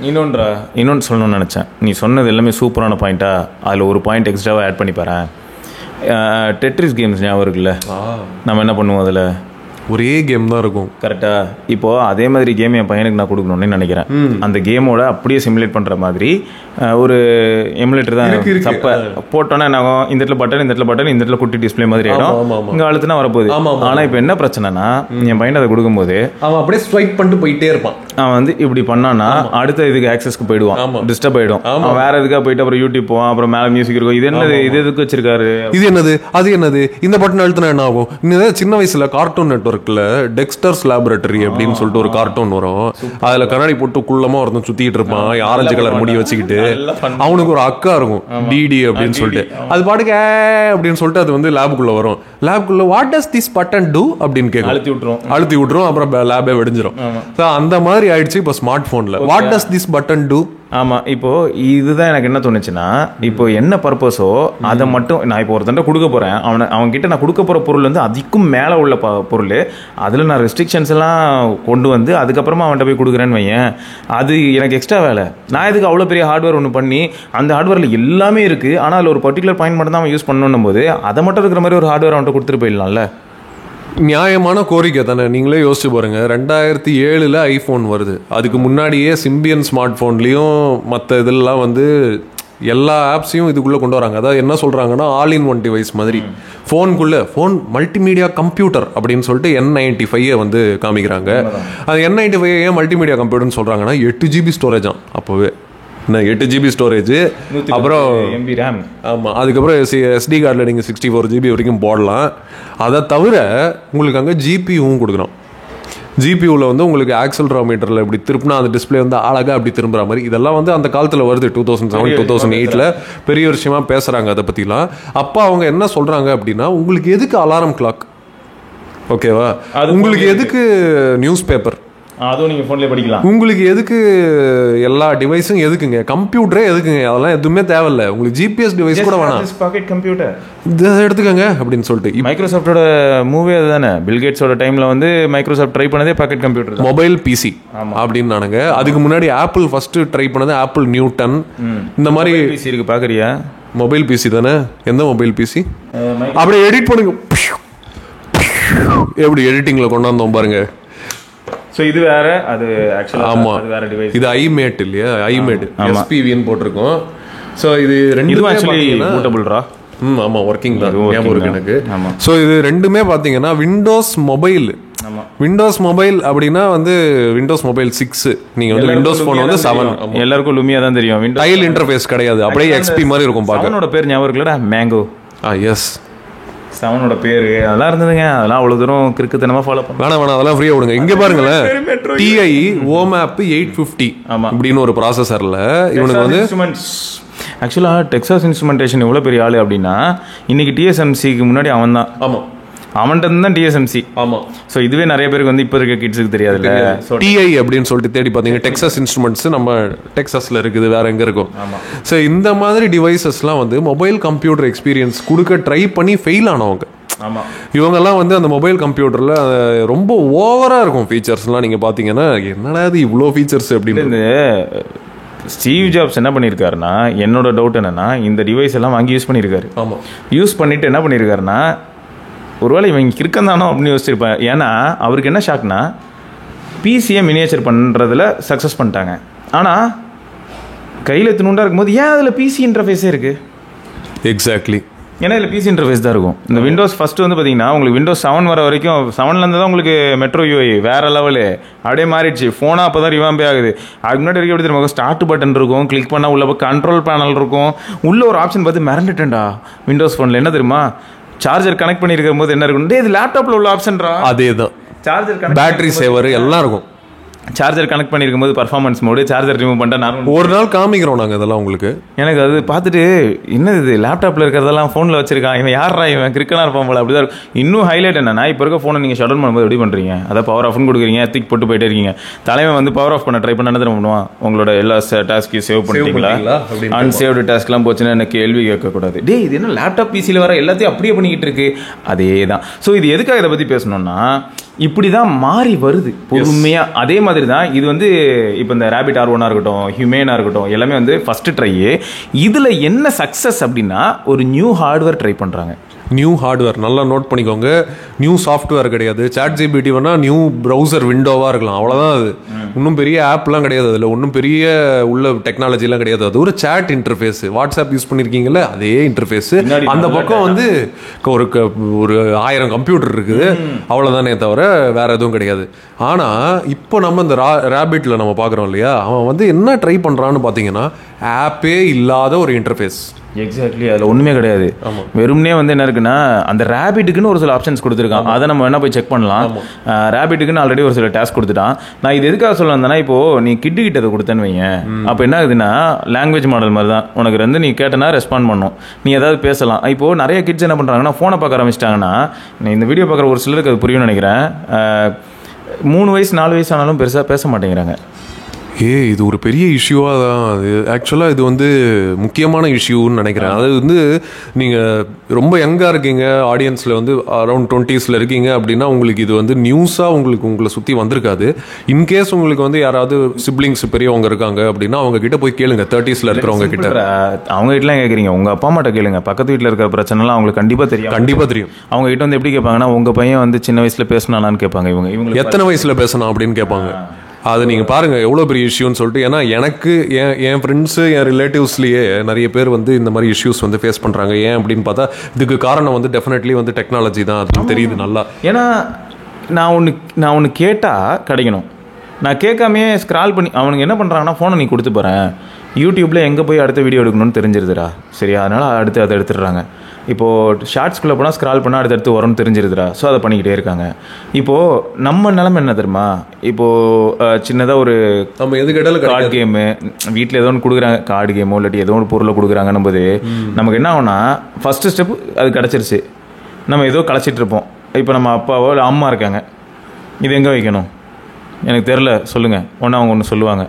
இன்னொன்று சொல்லணும்னு நினச்சேன். நீ சொன்னது எல்லாமே சூப்பரான பாயிண்ட்டா. அதில் ஒரு பாயிண்ட் எக்ஸ்ட்ராவாக ஆட் பண்ணி பாறேன். டெட்ரிஸ் கேம்ஸ் ஞாபகம் இருக்குல்ல, நம்ம என்ன பண்ணுவோம், அதில் ஒரே கேம் தான் இருக்கும். கரெக்டாக. இப்போது அதே மாதிரி கேம் என் பையனுக்கு நான் கொடுக்கணும்னு நினைக்கிறேன். அந்த கேமோட அப்படியே சிமுலேட் பண்ணுற மாதிரி ஒரு எமுலேட்டர் தான் சப்ப போட்டோன்னா என்ன ஆகும், இந்த இடத்துல பட்டன், இந்த இடத்துல பட்டன், இந்த இடத்துல குட்டி டிஸ்பிளே மாதிரி ஆகிடும். இங்கே அழுத்துனா வரப்போகுது. ஆனால் இப்போ என்ன பிரச்சனைனா, என் பையன் அதை கொடுக்கும்போது அவன் அப்படியே ஸ்வைப் பண்ணிட்டு போயிட்டே இருப்பான். அவன் வந்து இப்படி பண்ணான்னா அடுத்த இதுக்கு ஆக்சஸ்க்கு போயிடுவான், டிஸ்டர்ப் ஆகிடும். அவன் வேற எதுக்காக போயிட்டு அப்புறம் யூடியூப் போவான், அப்புறம் மேலே மியூசிக் இருக்கும். இது என்னது, இது எதுக்கு வச்சிருக்காரு, இது என்னது, அது என்னது, இந்த பட்டன் அழுத்தினா என்ன ஆகும். இன்னும் சின்ன வயசுல கார்ட்டூன் நெட்வொர்க்ல டெக்ஸ்டர்ஸ் லேபரேட்டரி அப்படின்னு சொல்லிட்டு ஒரு கார்ட்டூன் வரும். அதுல கண்ணாடி போட்டு குள்ளமா ஒருத்தன் சுத்திட்டு இருப்பான், ஆரஞ்சு கலர் முடி வச்சுக்கிட்டு. அவனுக்கு ஒரு அக்கா இருக்கும், டிடி அப்படின்னு சொல்லிட்டு. அது பாட்டுக்கு அப்படின்னு சொல்லிட்டு அது வந்து லேபுக்குள்ள வரும். லேபுக்குள்ள what does this button do அப்படின்னு கேட்கும், அழுத்தி விட்டுரும். அப்புறம் லேபே வெடிஞ்சிரும். அந்த மாதிரி ஆயிடுச்சு இப்போ ஸ்மார்ட் போன்ல. What does this button do. ஆமாம், இப்போது இதுதான் எனக்கு என்ன தோணுச்சுன்னா, இப்போ என்ன பர்பஸோ அதை மட்டும் நான் இப்போ ஒருத்தண்ட கொடுக்க போகிறேன். அவன்கிட்ட நான் கொடுக்க போகிற பொருள் வந்து அதுக்கும் மேலே உள்ள பொருள். அதில் நான் ரெஸ்ட்ரிக்ஷன்ஸ் எல்லாம் கொண்டு வந்து அதுக்கப்புறமா அவன்கிட்ட போய் கொடுக்குறேன்னு வையேன், அது எனக்கு எக்ஸ்ட்ரா வேலை. நான் இதுக்கு அவ்வளோ பெரிய ஹார்ட்வேர் ஒன்று பண்ணி அந்த ஹார்ட்வேரில் எல்லாமே இருக்குது, ஆனால் அதில் ஒரு பர்டிகுலர் பாயிண்ட் மட்டும் தான் அவன் யூஸ் பண்ணணும் போது அதை மட்டும் இருக்கிற மாதிரி ஒரு ஹார்ட்வேர் அவன்கிட்ட கொடுத்துட்டு போயிடலாம்ல. நியாயமான கோரிக்கை தானே. நீங்களே யோசிச்சு பாருங்க, 2007 ஐஃபோன் வருது. அதுக்கு முன்னாடியே சிம்பியன் ஸ்மார்ட் ஃபோன்லேயும் மற்ற இதெல்லாம் வந்து எல்லா ஆப்ஸையும் இதுக்குள்ளே கொண்டு வராங்க. அதாவது என்ன சொல்கிறாங்கன்னா, ஆல் இன் ஒன் டிவைஸ் மாதிரி ஃபோனுக்குள்ளே ஃபோன் மல்டிமீடியா கம்ப்யூட்டர் அப்படின்னு சொல்லிட்டு N95 வந்து காமிக்கிறாங்க. அது N95 ஏன் மல்டிமீடியா கம்ப்யூட்டர்னு சொல்கிறாங்கன்னா, 8 GB ஸ்டோரேஜாம் அப்போவே. 8 GB ஸ்டோரேஜ், அப்புறம் MB RAM. ஆமாம், அதுக்கப்புறம் SD கார்டில் நீங்கள் 64 GB வரைக்கும் போடலாம். அதை தவிர உங்களுக்கு அங்கே ஜிபியும் கொடுக்குறோம். ஜிபியூவில் வந்து உங்களுக்கு ஆக்சலரோமீட்டரில் இப்படி திருப்பினா அந்த டிஸ்பிளே வந்து அழகாக அப்படி திரும்புகிற மாதிரி. இதெல்லாம் வந்து அந்த காலத்தில் வருது, 2007 2008 பெரிய விஷயமா பேசுகிறாங்க அதை பற்றிலாம். அப்போ அவங்க என்ன சொல்கிறாங்க அப்படின்னா, உங்களுக்கு எதுக்கு அலாரம் கிளாக், ஓகேவா, உங்களுக்கு எதுக்கு நியூஸ் பேப்பர், அதுவும் நீங்கள் ஃபோன்லேயே படிக்கலாம், உங்களுக்கு எதுக்கு எல்லா டிவைஸும் எதுக்குங்க, கம்ப்யூட்டரே எதுக்குங்க, அதெல்லாம் எதுவுமே தேவையில்லை, உங்களுக்கு ஜிபிஎஸ் டிவைஸ் கூட வேணாம், பாக்கெட் கம்ப்யூட்டர் இதை எடுத்துக்கங்க அப்படின்னு சொல்லிட்டு. மைக்ரோசாஃப்டோட மூவே அதுதானே. பில்கேட்ஸோட டைமில் வந்து மைக்ரோசாஃப்ட் ட்ரை பண்ணதே பாக்கெட் கம்ப்யூட்டர், மொபைல் பிசி அப்படின்னு நானுங்க. அதுக்கு முன்னாடி ஆப்பிள் ஃபர்ஸ்ட் ட்ரை பண்ணது ஆப்பிள் நியூட்டன். இந்த மாதிரி பிசி இருக்கு, பார்க்குறியா? மொபைல் பிசி தானே. எந்த மொபைல் பிசி? அப்படியே எடிட் பண்ணுங்க, எப்படி எடிட்டிங்கில் கொண்டாந்தோம் பாருங்க. ஸோ இது வேற, அது ஆக்சுவலாக ஆமாம், அது வேற டிவைஸ். இது ஐமேட் இல்லையா, ஐமேட் எஸ்பிவின்னு போட்டிருக்கோம். ஸோ இது ரெண்டு ஆக்சுவலி போர்ட்டபிள்ரா. ஆமாம், ஒர்க்கிங் தான், ஞாபகம் இருக்கு எனக்கு. ஸோ இது ரெண்டுமே பார்த்தீங்கன்னா விண்டோஸ் மொபைல். விண்டோஸ் மொபைல் அப்படின்னா வந்து விண்டோஸ் மொபைல் 6. நீங்கள் வந்து விண்டோஸ் ஃபோன் வந்து 7. எல்லாருக்கும் லுமியா தான் தெரியும். டைல் இன்டர்ஃபேஸ் கிடையாது, அப்படியே எக்ஸ்பி மாதிரி இருக்கும் பார்க்க. அவனோட பேர் ஞாபகம் இருக்குல்லடா, மேங்கோ. எஸ், செவனோட பேரு அதெல்லாம் இருந்ததுங்க. அதெல்லாம் அவ்வளவு தூரம் கிறுக்குத்தனமா ஃபாலோ பண்ண வேணாம் அதெல்லாம் ஃப்ரீயா விடுங்க. இங்க பாருங்களேன், TI OMAP 850 அப்படின்னு ஒரு ப்ராசஸர்ல இவனுக்கு வந்து ஆக்சுவலா டெக்சாஸ் இன்ஸ்ட்ருமெண்டேஷன் எவ்வளவு பெரிய ஆளு அப்படின்னா இன்னைக்கு TSMCக்கு முன்னாடி அவன் தான். ஆமா, அவன்கிட்ட தான் TSMC. ஆமா. ஸோ இதுவே நிறைய பேருக்கு வந்து இப்போ இருக்க கிட்ஸுக்கு தெரியாதுல்ல. TI அப்படின்னு சொல்லிட்டு தேடி பார்த்தீங்கன்னா டெக்சாஸ் இன்ஸ்ட்ருமெண்ட்ஸ் நம்ம டெக்சாஸ்ல இருக்குது, வேற எங்க இருக்கும். ஸோ இந்த மாதிரி டிவைசஸ்லாம் வந்து மொபைல் கம்ப்யூட்டர் எக்ஸ்பீரியன்ஸ் கொடுக்க ட்ரை பண்ணி ஃபெயில் ஆனவங்க. இவங்கெல்லாம் வந்து அந்த மொபைல் கம்ப்யூட்டர்ல ரொம்ப ஓவரா இருக்கும் ஃபீச்சர்ஸ்லாம். நீங்க பாத்தீங்கன்னா என்னடா இது இவ்வளோ ஃபீச்சர்ஸ் அப்படின்னு. ஸ்டீவ் ஜாப்ஸ் என்ன பண்ணியிருக்காருன்னா, என்னோட டவுட் என்னன்னா, இந்த டிவைஸ் எல்லாம் வாங்கி யூஸ் பண்ணியிருக்காரு. ஆமாம், யூஸ் பண்ணிட்டு என்ன பண்ணியிருக்காருன்னா, ஒருவேளை இவங்க இருக்கந்தானோ அப்படின்னு யோசிச்சிருப்பேன். ஏன்னா அவருக்கு என்ன ஷாக்னா, பிசியை மினியேச்சர் பண்ணுறதுல சக்ஸஸ் பண்ணிட்டாங்க. ஆனால் கையில் துணுண்டா இருக்கும்போது ஏன் அதில் பிசி இன்டர்ஃபேஸே இருக்குது? எக்ஸாக்ட்லி. ஏன்னா இதில் பிசி இன்டர்ஃபேஸ் தான் இருக்கும். இந்த விண்டோஸ் ஃபஸ்ட்டு வந்து பார்த்தீங்கன்னா உங்களுக்கு விண்டோஸ் 7 வர வரைக்கும் 7லேருந்து தான் உங்களுக்கு மெட்ரோ யூஐ வேறு லெவலு அப்படியே மாறிடுச்சு. ஃபோனாக அப்போ தான் ரிவாம்பே ஆகுது. அதுக்கு முன்னாடி வரைக்கும் எப்படி தெரியுமா, ஸ்டார்ட் பட்டன் இருக்கும், கிளிக் பண்ணால் உள்ள கண்ட்ரோல் பேனல் இருக்கும், உள்ள ஒரு ஆப்ஷன் பார்த்து மிரண்டுட்டேன்டா. விண்டோஸ் ஃபோனில் என்ன தெரியுமா, சார்ஜர் கனெக்ட் பண்ணியிருக்கும் போது என்ன இருக்கும், இது லேப்டாப்பில் உள்ள ஆப்ஷன்ரா. அதே தான், சார்ஜர் பேட்டரி சேவர் எல்லாம் இருக்கும். சார்ஜர் கனெக்ட் பண்ணியிருக்கும் போது பர்ஃபார்மன்ஸ் மோடு, சார்ஜர் ரிமூவ் பண்ணிட்டா ஒரு நாள் காமிக்கிறோம் நாங்கள் அதெல்லாம் உங்களுக்கு. எனக்கு அது பார்த்துட்டு என்னது இது லேப்டாப்பில் இருக்கிறதெல்லாம் ஃபோனில் வச்சிருக்கான், இவன் யாரா இவன் கிரிக்கனாக இருப்பான் போல அப்படிதான் இருக்கும். இன்னும் ஹைலைட் என்னன்னா, இப்போ இருக்க ஃபோனை நீங்கள் ஷட் டவுன் பண்ணும்போது எப்படி பண்ணுறீங்க, அதை பவர் ஆஃப்னு கொடுக்குறீங்க, தூக்கி போட்டு போயிட்டே இருக்கீங்க. தலைவன் வந்து பவர் ஆஃப் பண்ண ட்ரை பண்ண என்ன பண்ணுவான், உங்களோட எல்லா டாஸ்க்கையும் சேவ் பண்ணிட்டீங்களா, அன்சேவ்டு டாஸ்க்லாம் போச்சுன்னா எனக்கு கேள்வி கேட்கக்கூடாது. டே இது என்ன லேப்டாப் பிசியில் வர எல்லாத்தையும் அப்படியே பண்ணிக்கிட்டு இருக்கு. அதே தான். ஸோ இது எதுக்காக இதை பற்றி பேசணும்னா, இப்படி தான் மாறி வருது பொறுமையாக. அதே மாதிரி தான் இது வந்து இப்போ இந்த ரேபிட் R1 இருக்கட்டும், ஹியூமேனாக இருக்கட்டும், எல்லாமே வந்து ஃபஸ்ட்டு ட்ரையே. இதில் என்ன சக்ஸஸ் அப்படின்னா, ஒரு நியூ ஹார்ட்வேர் ட்ரை பண்ணுறாங்க. நியூ ஹார்ட்வேர் நல்லா நோட் பண்ணிக்கோங்க. நியூ சாஃப்ட்வேர் கிடையாது. ChatGPT வேணா நியூ ப்ரௌசர் விண்டோவாக இருக்கலாம், அவ்வளோதான். அது இன்னும் பெரிய ஆப்லாம் கிடையாது, அதில் ஒன்றும் பெரிய உள்ள டெக்னாலஜிலாம் கிடையாது. அது ஒரு சேட் இன்டர்ஃபேஸ். வாட்ஸ்அப் யூஸ் பண்ணியிருக்கீங்கல்ல, அதே இன்டர்ஃபேஸ். அந்த பக்கம் வந்து ஒரு 1000 கம்ப்யூட்டர் இருக்குது, அவ்வளோதானே தவிர வேற எதுவும் கிடையாது. ஆனால் இப்போ நம்ம இந்த ரேபிட்டில் நம்ம பார்க்குறோம் இல்லையா, அவன் வந்து என்ன ட்ரை பண்ணுறான்னு பார்த்தீங்கன்னா, ஆப்பே இல்லாத ஒரு இன்டர்ஃபேஸ். எக்ஸாக்ட்லி, அதில் ஒன்றுமே கிடையாது. வெறும்னே வந்து என்ன இருக்குன்னா, அந்த ரேபிட்டுக்குன்னு ஒரு சில ஆப்ஷன்ஸ் கொடுத்துருக்கான். அதை நம்ம வேணா போய் செக் பண்ணலாம். ரேபிட்டுக்குன்னு ஆல்ரெடி ஒரு சில டாஸ்க் கொடுத்துட்டான். நான் இது எதுக்காக சொல்ல வந்தேன்னா, இப்போ நீ கிட்ட அதை கொடுத்தேன்னு வைங்க, அப்போ என்ன ஆகுதுன்னா லாங்குவேஜ் மாடல் மாதிரி தான். உனக்கு வந்து நீ கேட்டனா ரெஸ்பாண்ட் பண்ணும், நீ ஏதாவது பேசலாம். இப்போ நிறைய கிட்ஸ் என்ன பண்ணுறாங்கன்னா, ஃபோனை பார்க்க ஆரம்பிச்சிட்டாங்கன்னா, இந்த வீடியோ பார்க்குற ஒரு சிலருக்கு அது புரியும்னு நினைக்கிறேன். 3 வயசு 4 வயசு ஆனாலும் பெருசாக பேச மாட்டேங்கிறாங்க. இது ஒரு பெரிய இஷ்யூவாக தான். அது ஆக்சுவலாக இது வந்து முக்கியமான இஷ்யூன்னு நினைக்கிறேன். அது வந்து நீங்கள் ரொம்ப யங்காக இருக்கீங்க, ஆடியன்ஸில் வந்து அரௌண்ட் 20s இருக்கீங்க அப்படின்னா உங்களுக்கு இது வந்து நியூஸாக உங்களை சுற்றி வந்திருக்காது. இன்கேஸ் உங்களுக்கு வந்து யாராவது சிப்ளிங்ஸ் பெரியவங்க இருக்காங்க அப்படின்னா அவங்க கிட்ட போய் கேளுங்க. 30s இருக்கிறவங்க கிட்ட, அவங்க கிட்டலாம் கேட்குறீங்க, உங்கள் அப்பா அம்மாட்ட கேளுங்க. பக்கத்து வீட்டில் இருக்கிற பிரச்சனைலாம் அவங்களுக்கு கண்டிப்பாக தெரியும். கண்டிப்பாக தெரியும். அவங்க கிட்ட வந்து எப்படி கேட்பாங்கன்னா, உங்கள் பையன் வந்து சின்ன வயசில் பேசினானான்னு கேட்பாங்க. இவங்க எத்தனை வயசில் பேசணும் அப்படின்னு கேட்பாங்க. அது நீங்கள் பாருங்கள் எவ்வளோ பெரிய இஷ்யூன்னு சொல்லிட்டு. ஏன்னா எனக்கு என் ஃப்ரெண்ட்ஸு, என் ரிலேட்டிவ்ஸ்லேயே நிறைய பேர் வந்து இந்த மாதிரி இஷ்யூஸ் வந்து ஃபேஸ் பண்ணுறாங்க. ஏன் அப்படின்னு பார்த்தா இதுக்கு காரணம் வந்து டெஃபினெட்லி வந்து டெக்னாலஜி தான். அது தெரியுது நல்லா. ஏன்னா நான் ஒன்று கேட்டால் கிடைக்கணும். நான் கேட்காமே ஸ்க்ரால் பண்ணி அவனுக்கு என்ன பண்ணுறாங்கன்னா, ஃபோனை நீ கொடுத்து போகிறேன், யூடியூப்பில் எங்கே போய் அடுத்த வீடியோ எடுக்கணும்னு தெரிஞ்சிருதுடா. சரியா, அதனால் அதை எடுத்துடுறாங்க. இப்போது ஷார்ட்ஸ்குள்ளே போனால் ஸ்க்ரால் பண்ணால் அடுத்தடுத்து வரும்னு தெரிஞ்சிருதுடா. ஸோ அதை பண்ணிக்கிட்டே இருக்காங்க. இப்போது நம்ம நிலைமை என்ன தெரியுமா, இப்போது சின்னதாக ஒரு நம்ம எது கேட்டாலும் கார்டு கேமு வீட்டில் ஏதோ ஒன்று கொடுக்குறாங்க, கார்டு கேமோ இல்லாட்டி ஏதோ ஒரு பொருளை கொடுக்குறாங்கன்னும் போது நமக்கு என்ன ஆகும்னா, ஃபஸ்ட்டு ஸ்டெப் அது கிடச்சிருச்சு, நம்ம ஏதோ களைச்சிட்ருப்போம். இப்போ நம்ம அப்பாவோ இல்லை அம்மா இருக்காங்க, இது எங்கே வைக்கணும் எனக்கு தெரில சொல்லுங்கள், ஒன்று அவங்க ஒன்று சொல்லுவாங்க.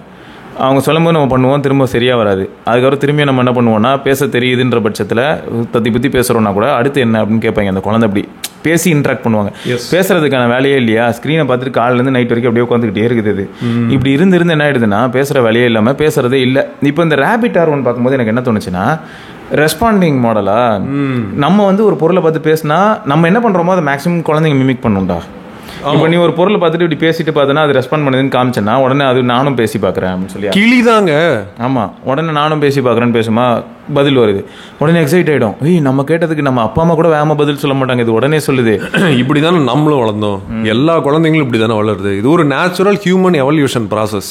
அவங்க சொல்லும்போது நம்ம பண்ணுவோம், திரும்ப சரியாக வராது. அதுக்கப்புறம் திரும்பி நம்ம என்ன பண்ணுவோம்னா, பேச தெரியுதுன்ற பட்சத்தில் தத்தி பற்றி பேசுகிறோன்னா கூட அடுத்து என்ன அப்படின்னு கேட்பாங்க. அந்த குழந்தை அப்படி பேசி இன்ட்ராக்ட் பண்ணுவாங்க. பேசுறதுக்கான வேலையே இல்லையா, ஸ்க்ரீனை பார்த்துட்டு காலிலேருந்து நைட் வரைக்கும் அப்படியே உட்காந்துக்கிட்டே இருக்குது. இது இப்படி இருந்து என்ன ஆயிடுதுன்னா, பேசுகிற வேலையே இல்லாமல் பேசுறதே இல்லை. இப்போ இந்த ரேபிட் R1 பார்க்கும்போது எனக்கு என்ன தோணுச்சுன்னா, ரெஸ்பாண்டிங் மாடலா, நம்ம வந்து ஒரு பொருளை பார்த்து பேசினா நம்ம என்ன பண்ணுறோமோ அதை மேக்ஸிமம் குழந்தைங்க மிமிக் பண்ணுண்டா. இப்போ நீ ஒரு பொருளை பார்த்துட்டு இப்படி பேசிட்டு பார்த்தனா அது ரெஸ்பாண்ட் பண்ணுதுன்னு காமிச்சேன்னா உடனே அது நானும் பேசி பார்க்குறேன் அப்படின்னு சொல்லி கிளிதாங்க. ஆமாம், உடனே நானும் பேசி பார்க்குறேன்னு பேசுமா பதில் வருது. உடனே எக்ஸைட் ஆகிடும். நம்ம கேட்டதுக்கு நம்ம அப்பா அம்மா கூட வேகமாக பதில் சொல்ல மாட்டாங்க, இது உடனே சொல்லுது. இப்படி தானே நம்மளும் வளர்ந்தோம், எல்லா குழந்தைங்களும் இப்படி தானே வளருது. இது ஒரு natural human evolution process.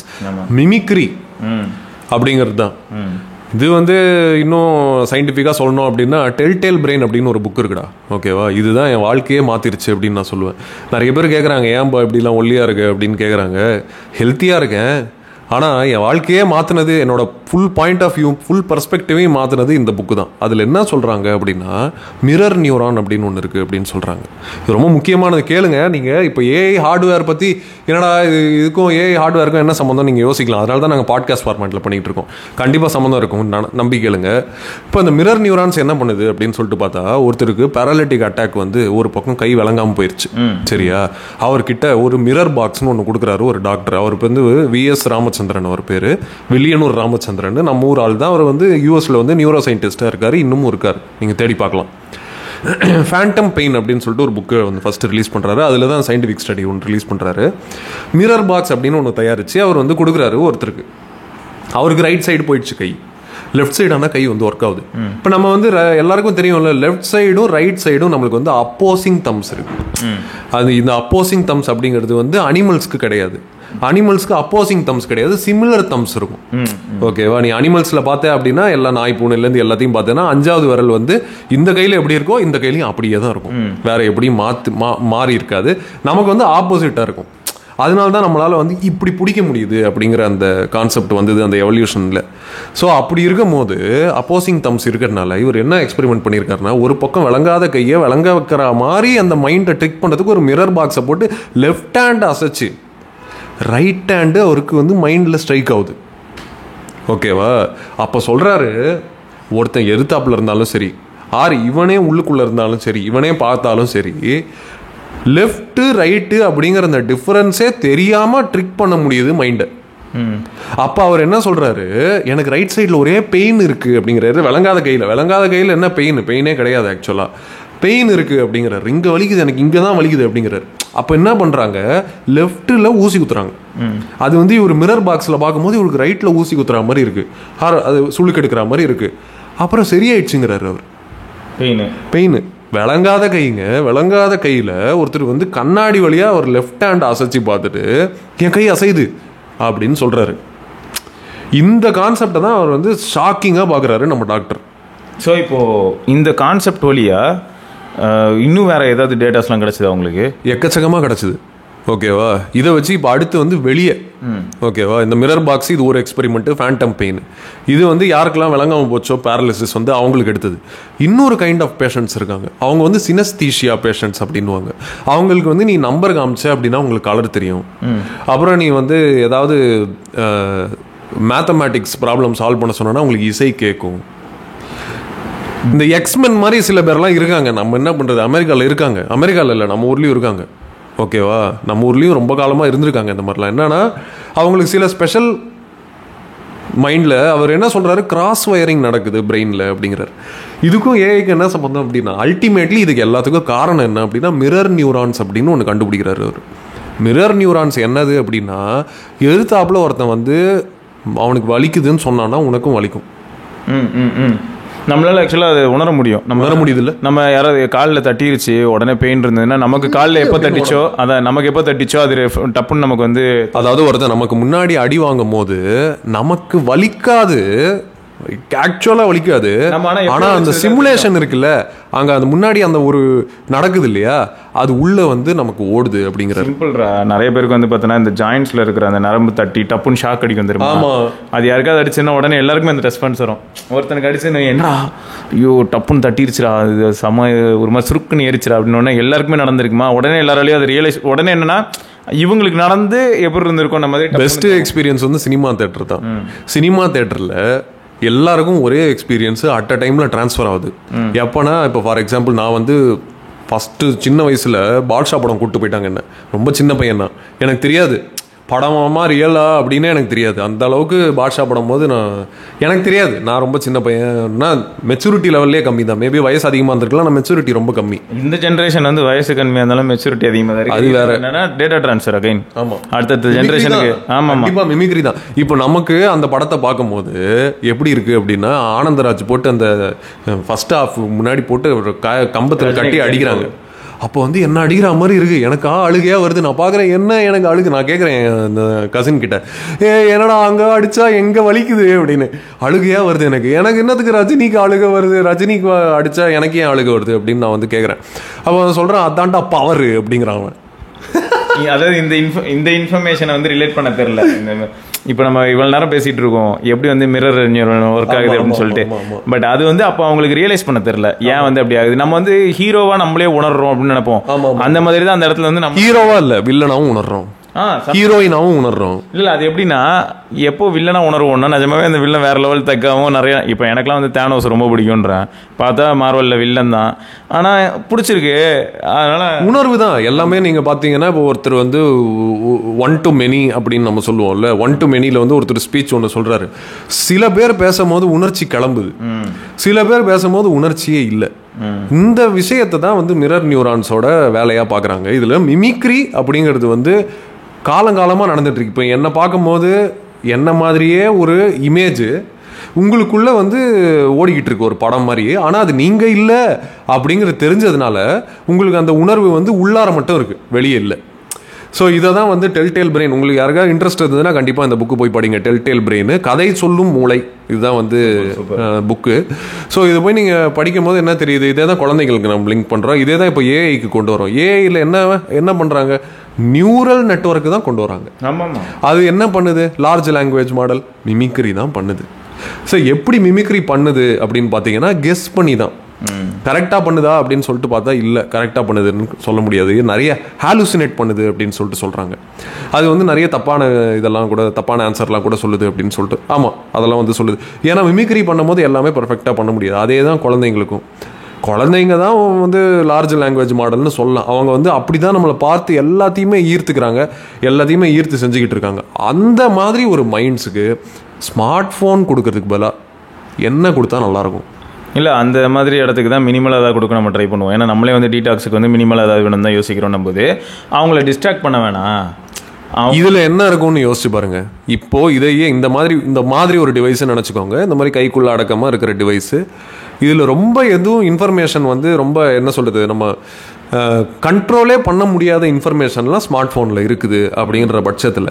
Mimicry அப்படிங்கிறது தான். இது வந்து இன்னும் சயின்டிஃபிக்காக சொல்லணும் அப்படின்னா டெல்டேல் பிரெயின் அப்படின்னு ஒரு புக் இருக்குடா. ஓகேவா, இதுதான் என் வாழ்க்கையே மாற்றிருச்சு அப்படின்னு நான் சொல்லுவேன். நிறைய பேர் கேட்குறாங்க ஏன்பா இப்படிலாம் ஒல்லியாக இருக்கு அப்படின்னு கேட்குறாங்க. ஹெல்த்தியாக இருக்கேன், ஆனால் என் வாழ்க்கையே மாற்றினது, என்னோட full point of view, full பர்ஸ்பெக்டிவையும் மாற்றினது இந்த புக்கு தான். அதில் என்ன சொல்கிறாங்க அப்படின்னா மிரர் நியூரான் அப்படின்னு ஒன்று இருக்குது அப்படின்னு சொல்கிறாங்க. இது ரொம்ப முக்கியமானது, கேளுங்க. நீங்கள் இப்போ ஏஐ ஹார்ட்வேர் பற்றி என்னடா இதுக்கும் ஏஐ ஹார்ட்வேருக்கும் என்ன சம்மந்தம் நீங்கள் யோசிக்கலாம். அதனால தான் நாங்கள் பாட்காஸ்ட் ஃபார்மேட்டில் பண்ணிகிட்டு இருக்கோம். கண்டிப்பாக சம்மந்தம் இருக்கும், நம்பி கேளுங்க. இப்போ இந்த மிரர் நியூரான்ஸ் என்ன பண்ணுது அப்படின்னு சொல்லிட்டு பார்த்தா, ஒருத்தருக்கு பேரலிட்டிக் அட்டாக் வந்து ஒரு பக்கம் கை விளங்காமல் போயிடுச்சு. சரியா, அவர்கிட்ட ஒரு மிரர் பாக்ஸ்னு ஒன்று கொடுக்குறாரு ஒரு டாக்டர். அவருக்கு வந்து விஎஸ் ராமச்சந்திரன் அவர் பேர், வில்லியனூர் ராமச்சந்திரன். நம்ம ஊர் ஆள் தான். அவர் வந்து யூஎஸ்ல வந்து நியூரோ சயின்டிஸ்டாக இருக்காரு, இன்னமும் இருக்கார், நீங்கள் தேடி பார்க்கலாம். ஃபேண்டம் பெயின் அப்படின்னு சொல்லிட்டு ஒரு புக்கு வந்து ஃபர்ஸ்ட் ரிலீஸ் பண்ணுறாரு. அதில் தான் சயின்டிஃபிக் ஸ்டடி ஒன்று ரிலீஸ் பண்ணுறாரு. மிரர் பாக்ஸ் அப்படின்னு ஒன்று தயாரித்து அவர் வந்து கொடுக்குறாரு ஒருத்தருக்கு. அவருக்கு ரைட் சைடு போயிடுச்சு கை, லெஃப்ட் சைடு ஆனால் கை வந்து ஒர்க் ஆகுது. இப்போ நம்ம வந்து எல்லாருக்கும் தெரியும்ல, லெஃப்ட் சைடும் ரைட் சைடும் நம்மளுக்கு வந்து அப்போசிங் தம்ஸ் இருக்கு. அது இந்த அப்போசிங் தம்ஸ் அப்படிங்கிறது வந்து அனிமல்ஸ்க்கு கிடையாது. அனிமல்ஸ்க்கு அப்போசிங் தம்ஸ் கிடையாது, சிமிலர் தம்ஸ் இருக்கும். ஓகேவா, நீ அனிமல்ஸ்ல பார்த்த அப்படின்னா எல்லா நாய் பூனையிலேருந்து எல்லாத்தையும் பார்த்தேன்னா 5வது விரல் வந்து இந்த கையில் எப்படி இருக்கோ இந்த கையிலையும் அப்படியே தான் இருக்கும், வேற எப்படியும் மாறி இருக்காது. நமக்கு வந்து ஆப்போசிட்டாக இருக்கும். அதனால தான் நம்மளால வந்து இப்படி பிடிக்க முடியுது அப்படிங்கிற அந்த கான்செப்ட் வந்தது அந்த எவல்யூஷன்ல. ஸோ அப்படி இருக்கும் போது அப்போசிங் தம்ஸ் இருக்கிறதுனால இவர் என்ன எக்ஸ்பெரிமெண்ட் பண்ணியிருக்காருன்னா, ஒரு பக்கம் விளங்காத கையை விளங்க வைக்கிற மாதிரி அந்த மைண்டை ட்ரிக் பண்ணுறதுக்கு ஒரு மிரர் பாக்ஸை போட்டு லெஃப்ட் ஹேண்ட் அசைச்சு ரைட் ஹேண்டு அவருக்கு வந்து மைண்டில் ஸ்ட்ரைக் ஆகுது. ஓகேவா, அப்போ சொல்கிறாரு, ஒருத்தன் எதிர்த்தாப்புல இருந்தாலும் சரி, ஆர் இவனே உள்ளுக்குள்ளே இருந்தாலும் சரி, இவனே பார்த்தாலும் சரி, லெஃப்ட்டு ரைட்டு அப்படிங்கிற அந்த டிஃபரன்ஸே தெரியாமல் ட்ரிக் பண்ண முடியுது மைண்டை. அப்போ அவர் என்ன சொல்கிறாரு, எனக்கு ரைட் சைடில் ஒரே பெயின் இருக்குது அப்படிங்கிறாரு. விளங்காத கையில் என்ன பெயினே கிடையாது, ஆக்சுவலாக பெயின் இருக்குது அப்படிங்கிறாரு. இங்கே வலிக்குது, எனக்கு இங்கே தான் வலிக்குது அப்படிங்கிறாரு. அப்போ என்ன பண்ணுறாங்க, லெஃப்ட்டில் ஊசி குத்துறாங்க. அது வந்து இவர் மிரர் பாக்ஸில் பார்க்கும்போது இவருக்கு ரைட்டில் ஊசி குத்துற மாதிரி இருக்குது, அது சுளுக்கு எடுக்கிற மாதிரி இருக்குது. அப்புறம் சரியாயிடுச்சுங்கிறாரு அவர். பெயின் விளங்காத கையில் ஒருத்தர் வந்து கண்ணாடி வழியாக அவர் லெஃப்ட் ஹேண்ட் அசைச்சு பார்த்துட்டு என் கை அசைது அப்படின்னு சொல்கிறாரு. இந்த கான்செப்டை தான் அவர் வந்து ஷாக்கிங்காக பார்க்குறாரு நம்ம டாக்டர். ஸோ இப்போது இந்த கான்செப்ட் வழியாக இன்னும் வேறு ஏதாவது டேட்டாஸ்லாம் கிடச்சிது அவங்களுக்கு? எக்கச்சக்கமாக கிடச்சிது. ஓகேவா, இதை வச்சு இப்போ அடுத்து வந்து வெளியே, ஓகேவா, இந்த மிரர் பாக்ஸ் இது ஒரு எக்ஸ்பெரிமெண்ட்டு. ஃபேண்டம் பெயின் இது வந்து யாருக்கெல்லாம் விளங்காமல் போச்சோ பேரலிசிஸ் வந்து அவங்களுக்கு எடுத்தது. இன்னொரு கைண்ட் ஆஃப் பேஷண்ட்ஸ் இருக்காங்க, அவங்க வந்து சினஸ்தீஷியா பேஷண்ட்ஸ் அப்படின்வாங்க. அவங்களுக்கு வந்து நீ நம்பர் காமிச்ச அப்படின்னா உங்களுக்கு கலர் தெரியும். அப்புறம் நீ வந்து ஏதாவது மேத்தமேட்டிக்ஸ் ப்ராப்ளம் சால்வ் பண்ண சொன்னா உங்களுக்கு இசை கேட்கும். இந்த எக்ஸ்மென் மாதிரி சில பேர்லாம் இருக்காங்க. நம்ம என்ன பண்ணுறது, அமெரிக்காவில் இருக்காங்க, அமெரிக்காவில் இல்லை நம்ம ஊர்லேயும் இருக்காங்க. ஓகேவா, நம்ம ஊர்லேயும் ரொம்ப காலமாக இருந்திருக்காங்க இந்த மாதிரிலாம். என்னன்னா அவங்களுக்கு சில ஸ்பெஷல் மைண்டில் அவர் என்ன சொல்கிறாரு, கிராஸ் வயரிங் நடக்குது பிரெயினில் அப்படிங்கிறார். இதுக்கும் ஏஐக்கு என்ன சம்பந்தம் அப்படின்னா, அல்டிமேட்லி இதுக்கு எல்லாத்துக்கும் காரணம் என்ன அப்படின்னா மிரர் நியூரான்ஸ் அப்படின்னு ஒன்று கண்டுபிடிக்கிறாரு அவர். மிரர் நியூரான்ஸ் என்னது அப்படின்னா, எதிர்த்தாப்புல ஒருத்தன் வந்து அவனுக்கு வலிக்குதுன்னு சொன்னான்னா உனக்கும் வலிக்கும். நம்மளால ஆக்சுவலாக அதை உணர முடியும். நம்ம உணர முடியுது இல்லை, நம்ம யாராவது காலில் தட்டிருச்சு உடனே பெயின் இருந்ததுன்னா நமக்கு காலில் எப்போ தட்டிச்சோ அதான் நமக்கு எப்போ தட்டிச்சோ அது டப்புன்னு நமக்கு வந்து, அதாவது ஒருத்தர் நமக்கு முன்னாடி அடி வாங்கும் போது நமக்கு வலிக்காது, ஆக்சுவலா வலிக்காது. ஆனா அந்த சிமுலேஷன் இருக்குல்ல, அங்க அந்த முன்னாடி அந்த ஒரு நடக்குது இல்லையா, அது உள்ள வந்து நமக்கு ஓடுது அப்படிங்கிற சிம்பிள்ரா. நிறைய பேருக்கு வந்து பார்த்தோன்னா இந்த ஜாயின்ட்ஸ்ல இருக்கிற அந்த நரம்பு தட்டி டப்புன்னு ஷாக் அடிக்கும் தெரியுமா? ஆமா, அது யாருக்காவது அடிச்சுன்னா உடனே எல்லாருக்குமே அந்த ரெஸ்பான்ஸ் வரும். ஒருத்தனுக்கு அடிச்சு என்னடா ஐயோ டப்புன்னு தட்டிருச்சுடா, அது செம ஒரு மாதிரி சுருக்குன்னு ஏறிச்சுடா அப்படின்னு எல்லாருக்குமே நடந்திருக்குமா? உடனே எல்லாராலையும் அது ரியலைஸ், உடனே என்னன்னா இவங்களுக்கு நடந்து எப்படி இருந்திருக்கும். நம்ம பெஸ்ட் எக்ஸ்பீரியன்ஸ் வந்து சினிமா தேட்டர் தான். சினிமா தேட்டர்ல எல்லாருக்கும் ஒரே எக்ஸ்பீரியன்ஸ் அட் அ டைம்ல டிரான்ஸ்ஃபர் ஆகுது. எப்போனா இப்போ ஃபார் எக்ஸாம்பிள் நான் வந்து ஃபஸ்ட்டு சின்ன வயசில் பாட்ஷா படம் கூப்பிட்டு போயிட்டாங்க. என்ன ரொம்ப சின்ன பையன் தான், எனக்கு தெரியாது படமா ரியலா அப்படின்னு எனக்கு தெரியாது. அந்த அளவுக்கு பாட்ஷா படம் போது எனக்கு தெரியாது. நான் ரொம்ப சின்ன பையன்னா மெச்சூரிட்டி லெவல்லே கம்மி தான். மேபி வயசு அதிகமாக இருந்திருக்கலாம், நான் மெச்சூரிட்டி ரொம்ப கம்மி. இந்த ஜென்ரேஷன் வந்து வயசு கம்மியாக இருந்தாலும் மெச்சூரிட்டி அதிகமாக தான். அது வேற என்னன்னா டேட்டா ட்ரான்ஸ்ஃபர் அகைன். ஆமாம், அடுத்த ஜென்ரேஷனுக்கு. ஆமாம், கண்டிப்பாக மிமிக்ரி தான். இப்போ நமக்கு அந்த படத்தை பார்க்கும்போது எப்படி இருக்கு அப்படின்னா, ஆனந்தராஜ் போட்டு அந்த ஃபர்ஸ்ட் ஹாஃப் முன்னாடி போட்டு கம்பத்தில் கட்டி அடிக்கிறாங்க. அப்போ வந்து என்ன அடிக்கிற மாதிரி இருக்கு, எனக்கு அழுகையா வருது. நான் பார்க்குறேன் என்ன எனக்கு அழுகு. நான் கேட்குறேன் இந்த கசின் கிட்ட, என்னடா அங்கே அடிச்சா எங்கே வலிக்குது அப்படின்னு. அழுகையா வருது எனக்கு. எனக்கு என்னத்துக்கு ரஜினிக்கு அழுக வருது, ரஜினிக்கு அடிச்சா எனக்கு ஏன் அழுக வருது அப்படின்னு நான் வந்து கேட்குறேன். அப்போ சொல்கிறேன் அதான்டா பவர் அப்படிங்கிறான். அதாவது இந்த இன்ஃபர்மேஷனை வந்து ரிலேட் பண்ண தெரியல. இப்போ நம்ம இவ்வளவு நேரம் பேசிட்டு இருக்கோம் எப்படி வந்து மிரர் ஒர்க் ஆகுது அப்படின்னு சொல்லிட்டு. பட் அது வந்து அப்போ அவங்களுக்கு ரியலைஸ் பண்ண தெரியல ஏன் வந்து அப்படி ஆகுது. நம்ம வந்து ஹீரோவா நம்மளே உணர்றோம் அப்படின்னு நினைப்போம். அந்த மாதிரி தான் அந்த இடத்துல வந்து நம்ம ஹீரோவா இல்ல வில்லனாவும் உணர்றோம், ஹீரோயினாவும் உணர்றோம். இல்ல அது எப்படின்னா எப்போ வில்லனா உணர்வோம்னா நிஜமாவே அந்த வில்லன் வேற லெவல் தக்காவும் நிறைய. இப்போ எனக்குலாம் வந்து தேனோஸ் ரொம்ப பிடிக்கும்ன்றேன், பார்த்தா மார்வல்ல வில்லன் தான், ஆனா பிடிச்சிருக்கு. அதனால உணர்வு தான் எல்லாமே. நீங்க பாத்தீங்கன்னா இப்போ ஒருத்தர் வந்து 1 to many அப்படின்னு நம்ம சொல்லுவோம்ல, 1 to manyல வந்து ஒருத்தர் ஸ்பீச் ஒன்று சொல்றாரு. சில பேர் பேசும்போது உணர்ச்சி கிளம்புது, சில பேர் பேசும்போது உணர்ச்சியே இல்லை. இந்த விஷயத்தை தான் வந்து மிரர் நியூரான்ஸோட வேலையா பாக்குறாங்க. இதுல மிமிக்ரி அப்படிங்கிறது வந்து காலங்காலமாக நடந்துட்டு இருக்கு. இப்போ என்னை பார்க்கும்போது என்ன மாதிரியே ஒரு இமேஜ் உங்களுக்குள்ள வந்து ஓடிக்கிட்டு இருக்கு ஒரு படம் மாதிரி. ஆனால் அது நீங்க இல்லை அப்படிங்கிறது தெரிஞ்சதுனால உங்களுக்கு அந்த உணர்வு வந்து உள்ளார மட்டும் இருக்கு, வெளியே இல்லை. ஸோ இதை தான் வந்து டெல்டேல் பிரெயின். உங்களுக்கு யாருக்காவது இன்ட்ரெஸ்ட் இருந்ததுன்னா கண்டிப்பாக இந்த புக்கு போய் படிங்க. டெல்டேல் பிரெயின், கதை சொல்லும் மூளை, இதுதான் வந்து புக்கு. ஸோ இதை போய் நீங்கள் படிக்கும் போது என்ன தெரியுது, இதே தான் குழந்தைங்களுக்கு நம்ம லிங்க் பண்ணுறோம். இதே தான் இப்போ ஏஐக்கு கொண்டு வரோம். ஏஐயில் என்ன பண்ணுறாங்க, நியூரல் நெட்வொர்க்கு தான் கொண்டு வராங்க. அது என்ன பண்ணுது, லார்ஜ் லாங்குவேஜ் மாடல் மிமிக்ரி தான் பண்ணுது. ஸோ எப்படி மிமிக்ரி பண்ணுது அப்படின்னு பார்த்தீங்கன்னா கெஸ் பண்ணி தான். கரெக்டாக பண்ணுதா அப்படின்னு சொல்லிட்டு பார்த்தா இல்லை, கரெக்டாக பண்ணுதுன்னு சொல்ல முடியாது. நிறைய ஹாலுசினேட் பண்ணுது அப்படின்னு சொல்லிட்டு சொல்கிறாங்க. அது வந்து நிறைய தப்பான இதெல்லாம் கூட, தப்பான ஆன்சர்லாம் கூட சொல்லுது அப்படின்னு சொல்லிட்டு. ஆமாம், அதெல்லாம் வந்து சொல்லுது. ஏன்னா மிமிக்ரி பண்ணும்போது எல்லாமே பர்ஃபெக்டாக பண்ண முடியாது. அதே தான் குழந்தைங்களுக்கும். குழந்தைங்க தான் வந்து லார்ஜ் லாங்குவேஜ் மாடல்னு சொல்லலாம். அவங்க வந்து அப்படி தான் நம்மளை பார்த்து எல்லாத்தையுமே ஈர்த்துக்கிறாங்க, எல்லாத்தையுமே ஈர்த்து செஞ்சுக்கிட்டு இருக்காங்க. அந்த மாதிரி ஒரு மைண்ட்ஸுக்கு ஸ்மார்ட் ஃபோன் கொடுக்கறதுக்கு பதிலாக என்ன கொடுத்தா நல்லாயிருக்கும்? இல்லை அந்த மாதிரி இடத்துக்கு தான் மினிமலாக ஏதாவது கொடுக்க நம்ம ட்ரை பண்ணுவோம். ஏன்னா நம்மளே வந்து டீடாக்ஸுக்கு வந்து மினிமலாக ஏதாவது வேணும் தான் யோசிக்கிறோம். நம்போது அவங்கள டிஸ்ட்ராக்ட் பண்ண வேணாம். இதில் என்ன இருக்கும்னு யோசிச்சு பாருங்க. இப்போ இதையே இந்த மாதிரி ஒரு டிவைஸ் நினச்சிக்கோங்க. இந்த மாதிரி கைக்குள்ள அடக்கமாக இருக்கிற டிவைஸு. இதில் ரொம்ப எதுவும் இன்ஃபர்மேஷன் வந்து ரொம்ப என்ன சொல்கிறது, நம்ம கண்ட்ரோலே பண்ண முடியாத இன்ஃபர்மேஷன்லாம் ஸ்மார்ட் ஃபோனில் இருக்குது. அப்படிங்கிற பட்சத்தில்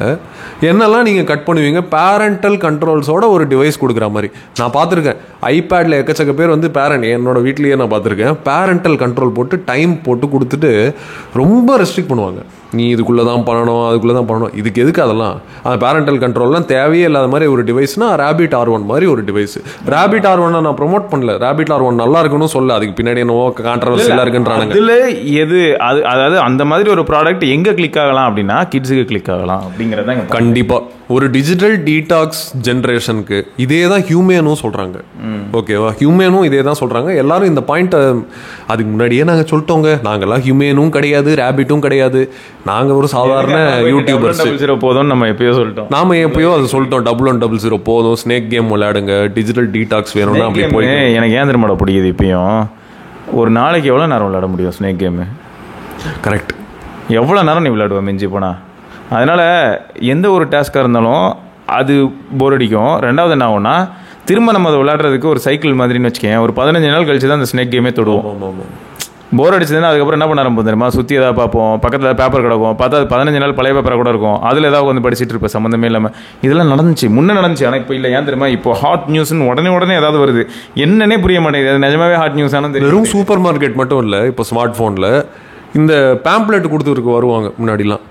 என்னெல்லாம் நீங்கள் கட் பண்ணுவீங்க, பேரண்டல் கண்ட்ரோல்ஸோட ஒரு டிவைஸ் கொடுக்குற மாதிரி. நான் பார்த்துருக்கேன் ஐபேடில் எக்கச்சக்க பேர் வந்து என்னோட வீட்லேயே நான் பார்த்துருக்கேன், பேரண்டல் கண்ட்ரோல் போட்டு டைம் போட்டு கொடுத்துட்டு ரொம்ப ரெஸ்ட்ரிக்ட் பண்ணுவாங்க. நீ இதுக்குள்ளே தான் பண்ணணும், அதுக்குள்ளே தான் பண்ணணும். இதுக்கு எதுக்கு அதெல்லாம்? அந்த பேரண்டல் கண்ட்ரோல்லாம் தேவையே இல்லாத மாதிரி ஒரு டிவைஸ்னா ரேபிட் R1 மாதிரி ஒரு டிவைஸ். ரேபிட் R1 நான் ப்ரொமோட் பண்ணல, ரேபிட் R1 நல்லா இருக்குன்னு சொல்ல, அதுக்கு பின்னாடி என்னவோ கான்ட்ரவர்சியெல்லாம் இருக்குன்றானுங்க. இதில் எது அது, அதாவது அந்த மாதிரி ஒரு ப்ராடக்ட் எங்கே கிளிக் ஆகலாம் அப்படின்னா கிட்ஸுக்கு கிளிக் ஆகலாம் அப்படிங்கிறத கண்டிப்பாக. ஒரு டிஜிட்டல் டீடாக்ஸ் ஜென்ரேஷனுக்கு இதே தான் ஹியூமேனும் சொல்கிறாங்க. ஓகேவா, ஹியூமேனும் இதே தான் சொல்கிறாங்க. எல்லாரும் இந்த பாயிண்ட்டை அதுக்கு முன்னாடியே நாங்கள் சொல்லிட்டோங்க. நாங்கள்லாம் ஹியூமேனும் கிடையாது, ரேபிட்டும் கிடையாது, நாங்கள் ஒரு சாதாரண யூடியூபர்ஸ். போதும் நம்ம எப்பயோ சொல்லிட்டோம், நாம எப்பயோ அதை சொல்லிட்டோம். 1100 போதும், ஸ்னேக் கேம் விளையாடுங்க, டிஜிட்டல் டீடாக்ஸ் வேணும்னா அப்படி போய். எனக்கு ஏன் திரும்ப பிடிக்குது, இப்பயும் ஒரு நாளைக்கு எவ்வளோ நேரம் விளையாட முடியும் ஸ்னேக் கேமு? கரெக்ட். எவ்வளோ நேரம் நீ விளையாடுவேன் மிஞ்சி போனா? அதனால் எந்த ஒரு டாஸ்காக இருந்தாலும் அது போர் அடிக்கும். ரெண்டாவது என்ன ஆகும்னா திரும்ப நம்ம அதை விளையாடுறதுக்கு ஒரு சைக்கிள் மாதிரின்னு வச்சுக்கேன். ஒரு 15 நாள் கழிச்சு தான் அந்த ஸ்னேக் கேமே தொடுவோம். போர் அடிச்சதுன்னா அதுக்கப்புறம் என்ன பண்ண ஆரம்பிப்போம் தெரியுமா? சுற்றி ஏதாவது பார்ப்போம், பக்கத்தில் பேப்பர் கிடக்கும், பார்த்தா அது 15 நாள் பழைய பேப்பரை கூட இருக்கும், அதில் ஏதாவது வந்து படிச்சுட்டு இருப்பேன் சம்மந்தமே இல்லாமல். இதெல்லாம் நடந்துச்சு, முன்னே நடந்துச்சு, ஆனால் இப்போ இல்லை. ஏன் தெரியுமா? இப்போ ஹாட் நியூஸ்ன்னு உடனே ஏதாவது வருது, என்னன்னே புரிய மாட்டேங்குது. அது நிஜமாவே ஹாட் நியூஸ் ஆனால் வெறும் சூப்பர் மார்க்கெட் மட்டும் இல்லை, இப்போ ஸ்மார்ட் ஃபோனில் இந்த பேம்ப்ளெட் கொடுத்துருக்கு வருவாங்க முன்னாடிலாம்.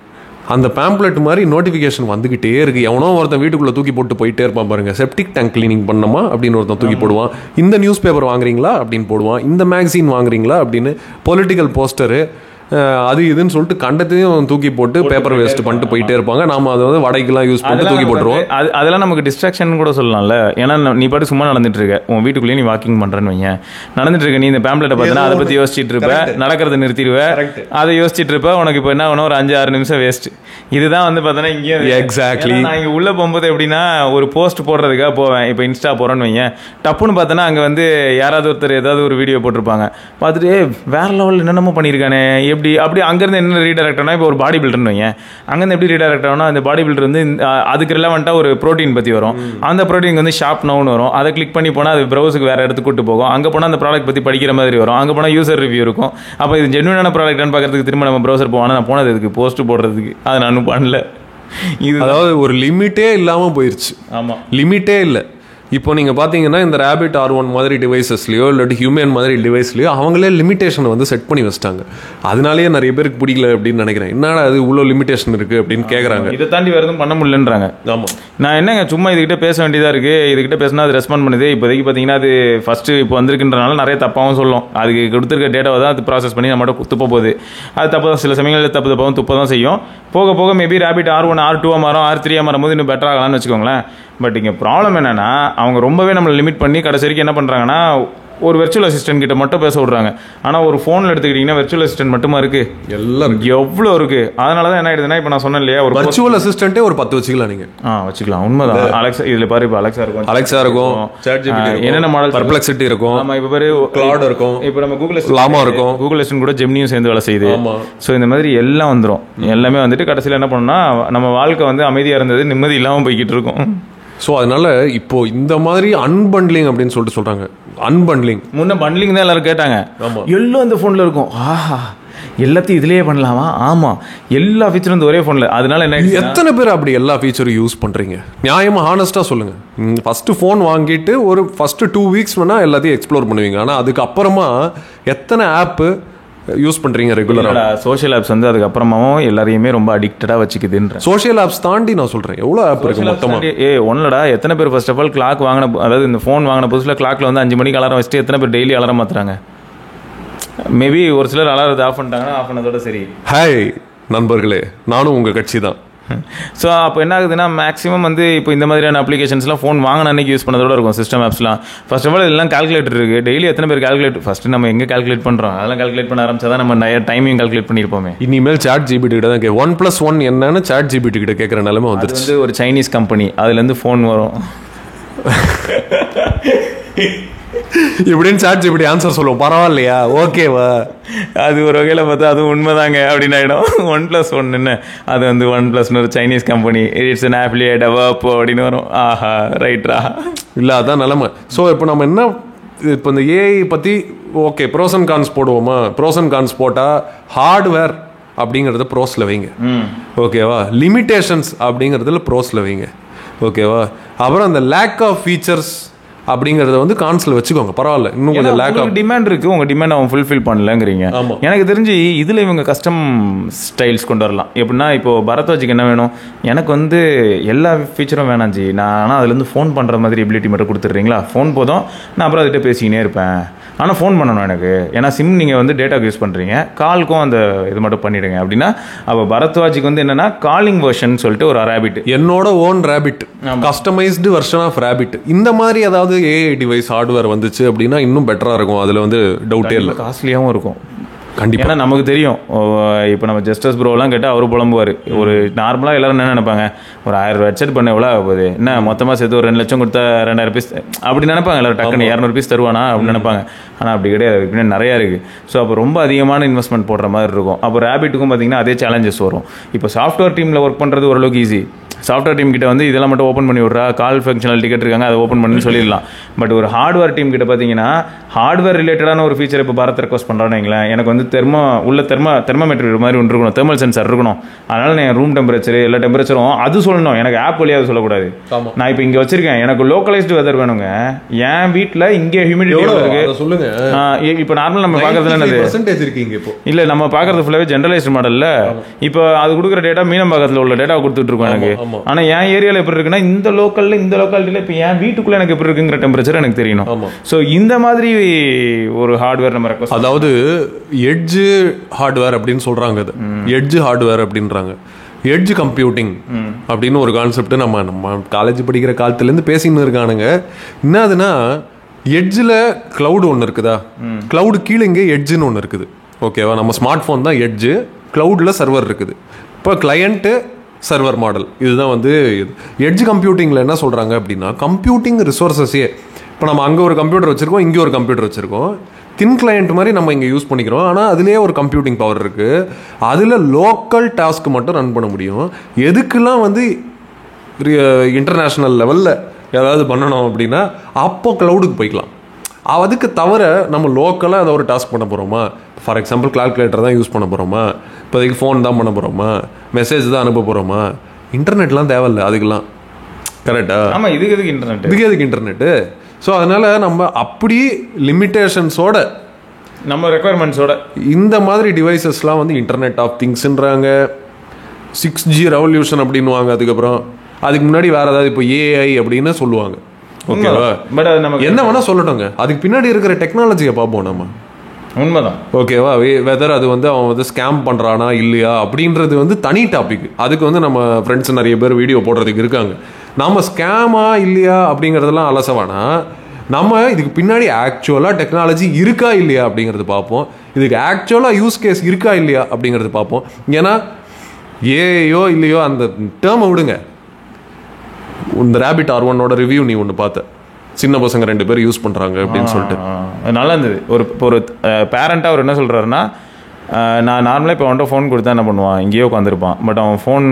அந்த பேம்ப்ளெட் மாதிரி நோட்டிஃபிகேஷன் வந்துகிட்டே இருக்கு. எவனோ ஒருத்தன் வீட்டுக்குள்ள தூக்கி போட்டு போயிட்டே இருப்பான் பாருங்க. செப்டிக் டேங்க் கிளீனிங் பண்ணமா அப்படின்னு ஒருத்தன் தூக்கி போடுவான். இந்த நியூஸ் பேப்பர் வாங்குறீங்களா அப்படின்னு போடுவான். இந்த மேகசின் வாங்குறீங்களா அப்படின்னு பொலிட்டிக்கல் போஸ்டரு அது இதுன்னு சொல்லிட்டு கண்டத்தையும் தூக்கி போட்டு பேப்பர் வேஸ்ட் பண்ணிட்டு போயிட்டே இருப்பாங்க. நாம அதை வந்து வடைக்கெல்லாம் யூஸ் பண்ணி தூக்கி போட்டுருவோம். அதெல்லாம் நமக்கு டிஸ்ட்ராக்ஷன் கூட சொல்லலாம்ல. ஏன்னா நீ பாட்டு சும்மா நடந்துட்டு இருக்க, உன் வீட்டுக்குள்ளேயே நீ வாக்கிங் பண்றேன்னு வைங்க, நடந்துட்டு இருக்க, நீ இந்த பேம்ப்ளெட்டை பார்த்தீங்கன்னா அதை பத்தி யோசிச்சுட்டு இருப்ப, நடக்கிறத நிறுத்திடுவ, அதை யோசிச்சுட்டு இருப்ப, உனக்கு இப்போ என்ன வேணும், ஒரு 5-6 நிமிஷம் வேஸ்ட். இதுதான் வந்து பார்த்தோன்னா இங்கே எக்ஸாக்ட்லி. நான் இங்கே உள்ள போகும்போது எப்படின்னா ஒரு போஸ்ட் போடுறதுக்காக போவேன். இப்போ இன்ஸ்டா போறேன்னு வைங்க, டப்புன்னு பார்த்தோன்னா அங்கே வந்து யாராவது ஒருத்தர் ஏதாவது ஒரு வீடியோ போட்டிருப்பாங்க, பார்த்துட்டு வேற லெவலில் என்னென்னமோ பண்ணியிருக்கானே, எப்படி அப்படி அங்கேருந்து என்ன ரீடைரக்ட் ஆனால் இப்போ ஒரு பாடி பில்டர்னு வைங்க, அங்கேருந்து எப்படி ரீடைரக்ட் ஆகணும், அந்த பாடி பில்டர் வந்து அதுக்கு ரிலவெண்ட்டாக ஒரு ப்ரோட்டீன் பற்றி வரும், அந்த ப்ரோட்டீன் வந்து ஷாப் நவுன்னு வரும், அதை கிளிக் பண்ணி போனால் அது ப்ரௌஸுக்கு வேறு இடத்துக்கு கூட்டு போகும், அங்கே போனால் அந்த ப்ராடக்ட் பற்றி படிக்கிற மாதிரி வரும், அங்கே போனால் யூசர் ரிவ்யூ இருக்கும். அப்போ இது ஜென்யூனான ப்ராடக்ட்னு பார்க்கறதுக்கு திரும்ப நம்ம ப்ரௌசர் போவானா, நான் போனது இதுக்கு போஸ்ட் போடுறதுக்கு, அதை நான் பண்ணல. இது அதாவது ஒரு லிமிட்டே இல்லாமல் போயிடுச்சு. ஆமாம், லிமிட்டே இல்லை. இப்போ நீங்கள் பார்த்தீங்கன்னா இந்த ரேபிட் R1 மாதிரி டிவைசஸ்லையோ இல்லாட்டி ஹியூமன் மாதிரி டிவைஸ்லையோ அவங்களே லிமிட்டேஷனை வந்து செட் பண்ணி வச்சிட்டாங்க. அதனாலேயே நிறைய பேருக்கு பிடிக்கல அப்படின்னு நினைக்கிறேன். என்னடா அது இவ்வளோ லிமிட்டேஷன் இருக்குது அப்படின்னு கேட்குறாங்க. இதை தாண்டி வேறு எதுவும் பண்ண முடியலன்றாங்க. ஆமாம், நான் என்னங்க சும்மா இதுகிட்ட பேச வேண்டியதாக இருக்குது, இதுகிட்ட பேசினா அது ரெஸ்பாண்ட் பண்ணுது. இப்போதைக்கு பார்த்தீங்கன்னா அது ஃபஸ்ட்டு இப்போ வந்திருக்குன்றனால நிறைய தப்பாகவும் சொல்லும். அதுக்கு கொடுத்துருக்க டேட்டாவை தான் அது ப்ராசஸ் பண்ணி நம்மகிட்ட துப்ப போகுது. அது தப்பு தான், சில சமயங்களில் தப்பாகவும் துப்ப தான் செய்யும். போக போக மேபி ரேபிட் R1 R2 மாறும், R3 மாறும்போது இன்னும் பெட்டர் ஆகலாம்னு வச்சுக்கோங்களேன். பட் இங்கே ப்ராப்ளம் என்னென்னா அவங்க ரொம்பவே நம்மளை லிமிட் பண்ணி கடைசி வரைக்கும் என்ன பண்ணுறாங்கன்னா ஒரு வெர்ச்சுவல் அசிஸ்டன்ட் கிட்ட மட்டும் பேச விட்றாங்க. ஆனால் ஒரு ஃபோனில் எடுத்துக்கிட்டிங்கன்னா வெர்ச்சுவல் அசிஸ்டன்ட் மட்டுமா இருக்குது, எல்லாம் எவ்வளோ இருக்குது. அதனால தான் என்ன ஆயிடுதுன்னா இப்போ நான் சொன்னேன் இல்லையா, ஒரு வெர்ச்சுவல் அசிஸ்டன்ட்டே ஒரு 10 வச்சுக்கலாம் நீங்கள். வச்சுக்கலாம், உண்மைதான். அலெக்ஸா இதில் பாரு, இப்போ அலெக்ஸா இருக்கும், என்னென்ன மாடல், பெர்ப்ளெக்ஸிட்டி இருக்கும், ஆமாம், இப்போ பாரு கிளாட் இருக்கும், இப்போ நம்ம கூகுள் லாமா இருக்கும், கூகுள் அசிஸ்டன்ட் கூட ஜெமினியும் சேர்ந்து வேலை செய்யுது. ஸோ இந்த மாதிரி எல்லாம் வந்துடும். எல்லாமே வந்துட்டு கடைசியில் என்ன பண்ணணும்னா நம்ம வாழ்க்கை வந்து அமைதியாக இருந்தது நிம்மதி இல்லாமல் போய்கிட்டு இருக்கும். ஸோ அதனால இப்போ இந்த மாதிரி அன்பண்ட்லிங் அப்படின்னு சொல்லிட்டு சொல்றாங்க. அன்பண்ட்லிங், முன்ன பண்ட்லிங் தான் எல்லாரும் கேட்டாங்க. எல்லாம் இந்த ஃபோனில் இருக்கும், ஆஹா எல்லாத்தையும் இதுலேயே பண்ணலாமா, ஆமாம் எல்லா ஃபீச்சரும் இந்த ஒரே ஃபோனில். அதனால என்ன, எத்தனை பேர் அப்படி எல்லா ஃபீச்சரும் யூஸ் பண்ணுறீங்க? நியாயமாக ஹானஸ்ட்டாக சொல்லுங்கள். ஃபஸ்ட்டு ஃபோன் வாங்கிட்டு ஒரு ஃபஸ்ட்டு 2 வீக்ஸ் வேணால் எல்லாத்தையும் எக்ஸ்ப்ளோர் பண்ணுவீங்க. ஆனால் அதுக்கப்புறமா எத்தனை ஆப்பு யூஸ் பண்ணுறீங்க ரெகுலராக? சோஷியல் ஆப்ஸ் வந்து அதுக்கப்புறமாவும் எல்லாரையுமே ரொம்ப அடிக்டடாக வச்சுக்குதுன்ற. சோஷியல் ஆப்ஸ் தாண்டி நான் சொல்கிறேன், எவ்வளோ ஆப் இருக்குது மொத்தமாக? ஒன்றுடா, எத்தனை பேர் ஃபர்ஸ்ட் ஆஃப் ஆல் கிளாக் வாங்கின, அதாவது இந்த ஃபோன் வாங்கின புதுசில் கிளாக்ல வந்து 5 மணிக்கு அலாரம் வச்சுட்டு எத்தனை பேர் டெய்லி அலாரம் மாற்றுறாங்க? மேபி ஒரு சிலர் அலாரத்தை ஆஃப் பண்ணிட்டாங்கன்னா ஆஃப் பண்ணதோட சரி. ஹாய் நண்பர்களே, நானும் உங்கள் கட்சி தான். ஸோ அப்போ என்ன ஆகுதுன்னா மேக்ஸிமம் வந்து இப்போ இந்த மாதிரியான அப்ளிகேஷன்ஸ்லாம் ஃபோன் வாங்கின அன்றைக்கி யூஸ் பண்ணதோட இருக்கும். சிஸ்டம் ஆப்ஸ்லாம் ஃபர்ஸ்ட் ஆஃப் ஆல் இதெல்லாம் கால்குலேட்டர் இருக்குது. டெய்லி எத்தனை பேர் கால்குலேட்டர் ஃபஸ்ட்டு நம்ம எங்கே கால்குலேட் பண்ணுறோம், அதெல்லாம் கால்குலேட் பண்ண ஆரம்பிச்சா தான் நம்ம டைமையும் கால்குலேட் பண்ணியிருப்போமே. இனிமேல் ChatGPT கிட்ட தான் 1+1 என்னன்னு ChatGPT கிட்ட கேட்குற நிலைமை வந்துருச்சு. வந்து ஒரு சைனீஸ் கம்பெனி, அதுலேருந்து ஃபோன் வரும் இப்படின்னு ChatGPT ஆன்சர் சொல்லுவோம். பரவாயில்லையா, ஓகேவா? அது ஒரு வகையில் பார்த்தா அதுவும் உண்மைதாங்க அப்படின்னு ஆகிடும். 1+1 என்ன, அது வந்து 1+1 ஒரு Chinese company, it's an affiliate app அப்படின்னு வரும். ஆஹா ரைட்ரா, இல்லை அதான் நிலைமை. ஸோ இப்போ நம்ம என்ன, இப்போ இந்த ஏஐ பற்றி ஓகே ப்ரோஸ் அண்ட் கான்ஸ் போடுவோமா? ப்ரோஸ் அண்ட் கான்ஸ் போட்டால் ஹார்ட்வேர் அப்படிங்கிறத ப்ரோஸில் வைங்க, ஓகேவா? லிமிட்டேஷன்ஸ் அப்படிங்கிறதுல ப்ரோஸில் வைங்க, ஓகேவா? அப்புறம் அந்த லேக் ஆஃப் ஃபீச்சர்ஸ் அப்படிங்கறத வந்து கான்ஸ்ல வச்சுக்கோங்க, பரவாயில்ல. இன்னும் கொஞ்சம் லேக் ஆஃப் டிமாண்ட் இருக்கு, உங்க டிமாண்ட் அவன் ஃபுல்ஃபில் பண்ணலங்கிறீங்க. எனக்கு தெரிஞ்சு இதுல இவங்க கஸ்டம் ஸ்டைல்ஸ் கொண்டு வரலாம். எப்படின்னா இப்போ பரத்வாஜிக்கு என்ன வேணும், எனக்கு வந்து எல்லா ஃபீச்சரும் வேணாம் ஜி, நான் ஆனால் அதுலேருந்து ஃபோன் பண்ணுற மாதிரி எபிலிட்டி மட்டும் கொடுத்துட்றீங்களா, ஃபோன் போதும், நான் அப்புறம் அதுகிட்ட பேசிக்கினே இருப்பேன், ஆனால் ஃபோன் பண்ணணும் எனக்கு, ஏன்னா சிம் நீங்கள் வந்து டேட்டாக்கு யூஸ் பண்ணுறீங்க, காலுக்கும் அந்த இது மட்டும் பண்ணிவிடுங்க அப்படின்னா. அப்போ பரத்வாஜிக்கு வந்து என்னென்னா காலிங் வெர்ஷன் சொல்லிட்டு ஒரு ரேபிட், என்னோட own rapid, customised version of rapid. இந்த மாதிரி ஏதாவது ஏஐ டிவைஸ் ஹார்ட்வேர் வந்துச்சு அப்படின்னா இன்னும் பெட்டராக இருக்கும். அதில் வந்து டவுட்டே இல்லை, காஸ்ட்லியாகவும் இருக்கும் கண்டிப்பாக. ஏன்னா நமக்கு தெரியும், இப்போ நம்ம ஜஸ்டஸ் ப்ரோலாம் கேட்டால் அவரு புலம்புவார். ஒரு நார்மலாக எல்லாரும் என்ன நினைப்பாங்க, ஒரு 1000 ஹெட்செட் பண்ண எவ்வளோ ஆக போகுது, என்ன மொத்தமாக சேர்த்து ஒரு 2 லட்சம் கொடுத்தா 2000 பீஸ் அப்படி நினைப்பாங்க எல்லாரும். டக்குன்னு 200 பீஸ் தருவானா அப்படின்னு நினைப்பாங்க. ஆனால் அப்படி கிடையாது, பின்னாடி நிறையா இருக்குது. ஸோ அப்போ ரொம்ப அதிகமான இன்வெஸ்ட்மெண்ட் போடுற மாதிரி இருக்கும். அப்போ ரேபிட்டுக்கும் பார்த்தீங்கன்னா அதே சேலஞ்சஸ் வரும். இப்போ சாஃப்ட்வேர் டீமில் ஒர்க் பண்ணுறது ஓரளவுக்கு ஈஸி. சாஃப்ட்வேர் டீம் கிட்ட வந்து இதெல்லாம் மட்டும் ஓப்பன் பண்ணி விட்றா, கால் ஃபங்க்ஷனல் டிக்கெட் இருக்காங்க அதை ஓப்பன் பண்ணி சொல்லிடலாம். பட் ஒரு ஹார்ட்வேர் டீம் கிட்ட பார்த்தீங்கன்னா ஹார்ட்வேர் ரிலேட்டடான ஒரு ஃபீச்சர் இப்போ பாரத் ரெக்வஸ்ட் பண்ணுறான்னு வைங்களேன், எனக்கு வந்து தெர்மோமீட்டர் மாதிரி ஒன்று இருக்கணும், தெர்மல் சென்சார் இருக்கணும். அதனால நான் ரூம் டெம்பரேச்சர் எல்லா டெம்பரேச்சரும் அது சொல்லணும், எனக்கு ஆப் வழியாக சொல்லக்கூடாது. நான் இப்போ இங்கே வச்சிருக்கேன், எனக்கு லோக்கலைஸ்டு வெதர் வேணுங்க, என் வீட்டில் இங்கே ஹியூமிடிட்டி இருக்கு சொல்லுங்க. இப்போ நார்மல் நம்ம பார்க்கறதுல என்னது இருக்கீங்க இப்போ இல்லை, நம்ம பார்க்கறது ஃபுல்லாகவே ஜென்ரலைஸ்டு மாடலில். இப்போ அது கொடுக்குற டேட்டா மீனம்பாக்கத்தில் உள்ள டேட்டா கொடுத்துட்டு இருக்கோம் எனக்கு. ஆனால் என் ஏரியாவில் எப்படி இருக்குன்னா இந்த லோக்காலிட்டியில் இப்போ என் வீட்டுக்குள்ளே எனக்கு எப்படி இருக்குங்கிற டெம்பரேச்சர் எனக்கு தெரியணும். ஸோ இந்த மாதிரி ஒரு ஹார்ட்வேர் நம்ம ரெக்வஸ்ட், அதாவது எட்ஜ் ஹார்ட்வேர் அப்படின்னு சொல்றாங்க. அது எட்ஜ் ஹார்ட்வேர் அப்படின்றாங்க. எட்ஜ் கம்ப்யூட்டிங் அப்படின்னு ஒரு கான்செப்ட் நம்ம காலேஜ் படிக்கிற காலத்துலேருந்து பேசின்னு இருக்கானுங்க. என்னதுன்னா எட்ஜில் கிளவுட் ஒன்று இருக்குதா, கிளவுடு கீழே இங்கே எட்ஜுன்னு ஒன்று இருக்குது, ஓகேவா? நம்ம ஸ்மார்ட் ஃபோன் தான் எட்ஜு, கிளவுடில் சர்வர் இருக்குது. இப்போ கிளையண்ட்டு சர்வர் மாடல் இதுதான் வந்து எட்ஜ் கம்ப்யூட்டிங்கில் என்ன சொல்கிறாங்க அப்படின்னா, கம்ப்யூட்டிங் ரிசோர்ஸஸே இப்போ நம்ம அங்கே ஒரு கம்ப்யூட்டர் வச்சுருக்கோம், இங்கே ஒரு கம்ப்யூட்டர் வச்சுருக்கோம். தின் கிளையண்ட் மாதிரி நம்ம இங்கே யூஸ் பண்ணிக்கிறோம். ஆனால் அதுலேயே ஒரு கம்ப்யூட்டிங் பவர் இருக்குது. அதில் லோக்கல் டாஸ்க் மட்டும் ரன் பண்ண முடியும். எதுக்கெல்லாம் வந்து இன்டர்நேஷ்னல் லெவலில் ஏதாவது பண்ணணும் அப்படின்னா அப்போ க்ளவுடுக்கு போய்க்கலாம். அதுக்கு தவிர நம்ம லோக்கலாக அதை ஒரு டாஸ்க் பண்ண போகிறோமா? ஃபார் எக்ஸாம்பிள் கால்குலேட்டர் தான் யூஸ் பண்ண போகிறோமா? இப்போதைக்கு ஃபோன் தான் பண்ண போகிறோமா? மெசேஜ் தான் அனுப்ப போகிறோமா? இன்டர்நெட்லாம் தேவையில்லை அதுக்கெல்லாம். கரெக்டா? ஆமாம், இதுக்கு இன்டர்நெட்டு. ஸோ அதனால் நம்ம அப்படி லிமிட்டேஷன்ஸோட நம்ம ரெக்குவயர்மெண்ட்ஸோட இந்த மாதிரி டிவைசஸ்லாம் வந்து இன்டர்நெட் ஆஃப் திங்ஸ்ன்றாங்க, 6G ரெவல்யூஷன் அப்படின்வாங்க. அதுக்கு முன்னாடி வேற ஏதாவது இப்போ ஏஐ அப்படின்னு சொல்லுவாங்க. ஓகேவா? பட் அது நமக்கு என்ன வேணா சொல்லட்டுங்க, அதுக்கு பின்னாடி இருக்கிற டெக்னாலஜியை பார்ப்போம் நம்ம. உண்மைதான். ஓகேவா? வெதர் அது வந்து அவன் வந்து ஸ்கேம் பண்ணுறானா இல்லையா அப்படின்றது வந்து தனி டாபிக். அதுக்கு வந்து நம்ம ஃப்ரெண்ட்ஸ் நிறைய பேர் வீடியோ போடுறதுக்கு இருக்காங்க. நம்ம ஸ்கேமா இல்லையா அப்படிங்கிறதெல்லாம் அலசவானா, நம்ம இதுக்கு பின்னாடி ஆக்சுவலாக டெக்னாலஜி இருக்கா இல்லையா அப்படிங்கிறது பார்ப்போம். இதுக்கு ஆக்சுவலாக யூஸ் கேஸ் இருக்கா இல்லையா அப்படிங்கிறது பார்ப்போம். ஏன்னா ஏஐயோ இல்லையோ அந்த டேர்மை விடுங்க. இந்த ரேபிட் R1 ரிவ்யூ நீ ஒன்று பார்த்த, சின்ன பசங்க 2 பேர் யூஸ் பண்ணுறாங்க அப்படின்னு சொல்லிட்டு நல்லா இருந்தது. ஒரு பேரண்ட்டாக அவர் என்ன சொல்கிறாருன்னா, நான் நார்மலாக இப்போ அவன்கிட்ட ஃபோன் கொடுத்தா என்ன பண்ணுவான், இங்கேயே உட்காந்துருப்பான். பட் அவன்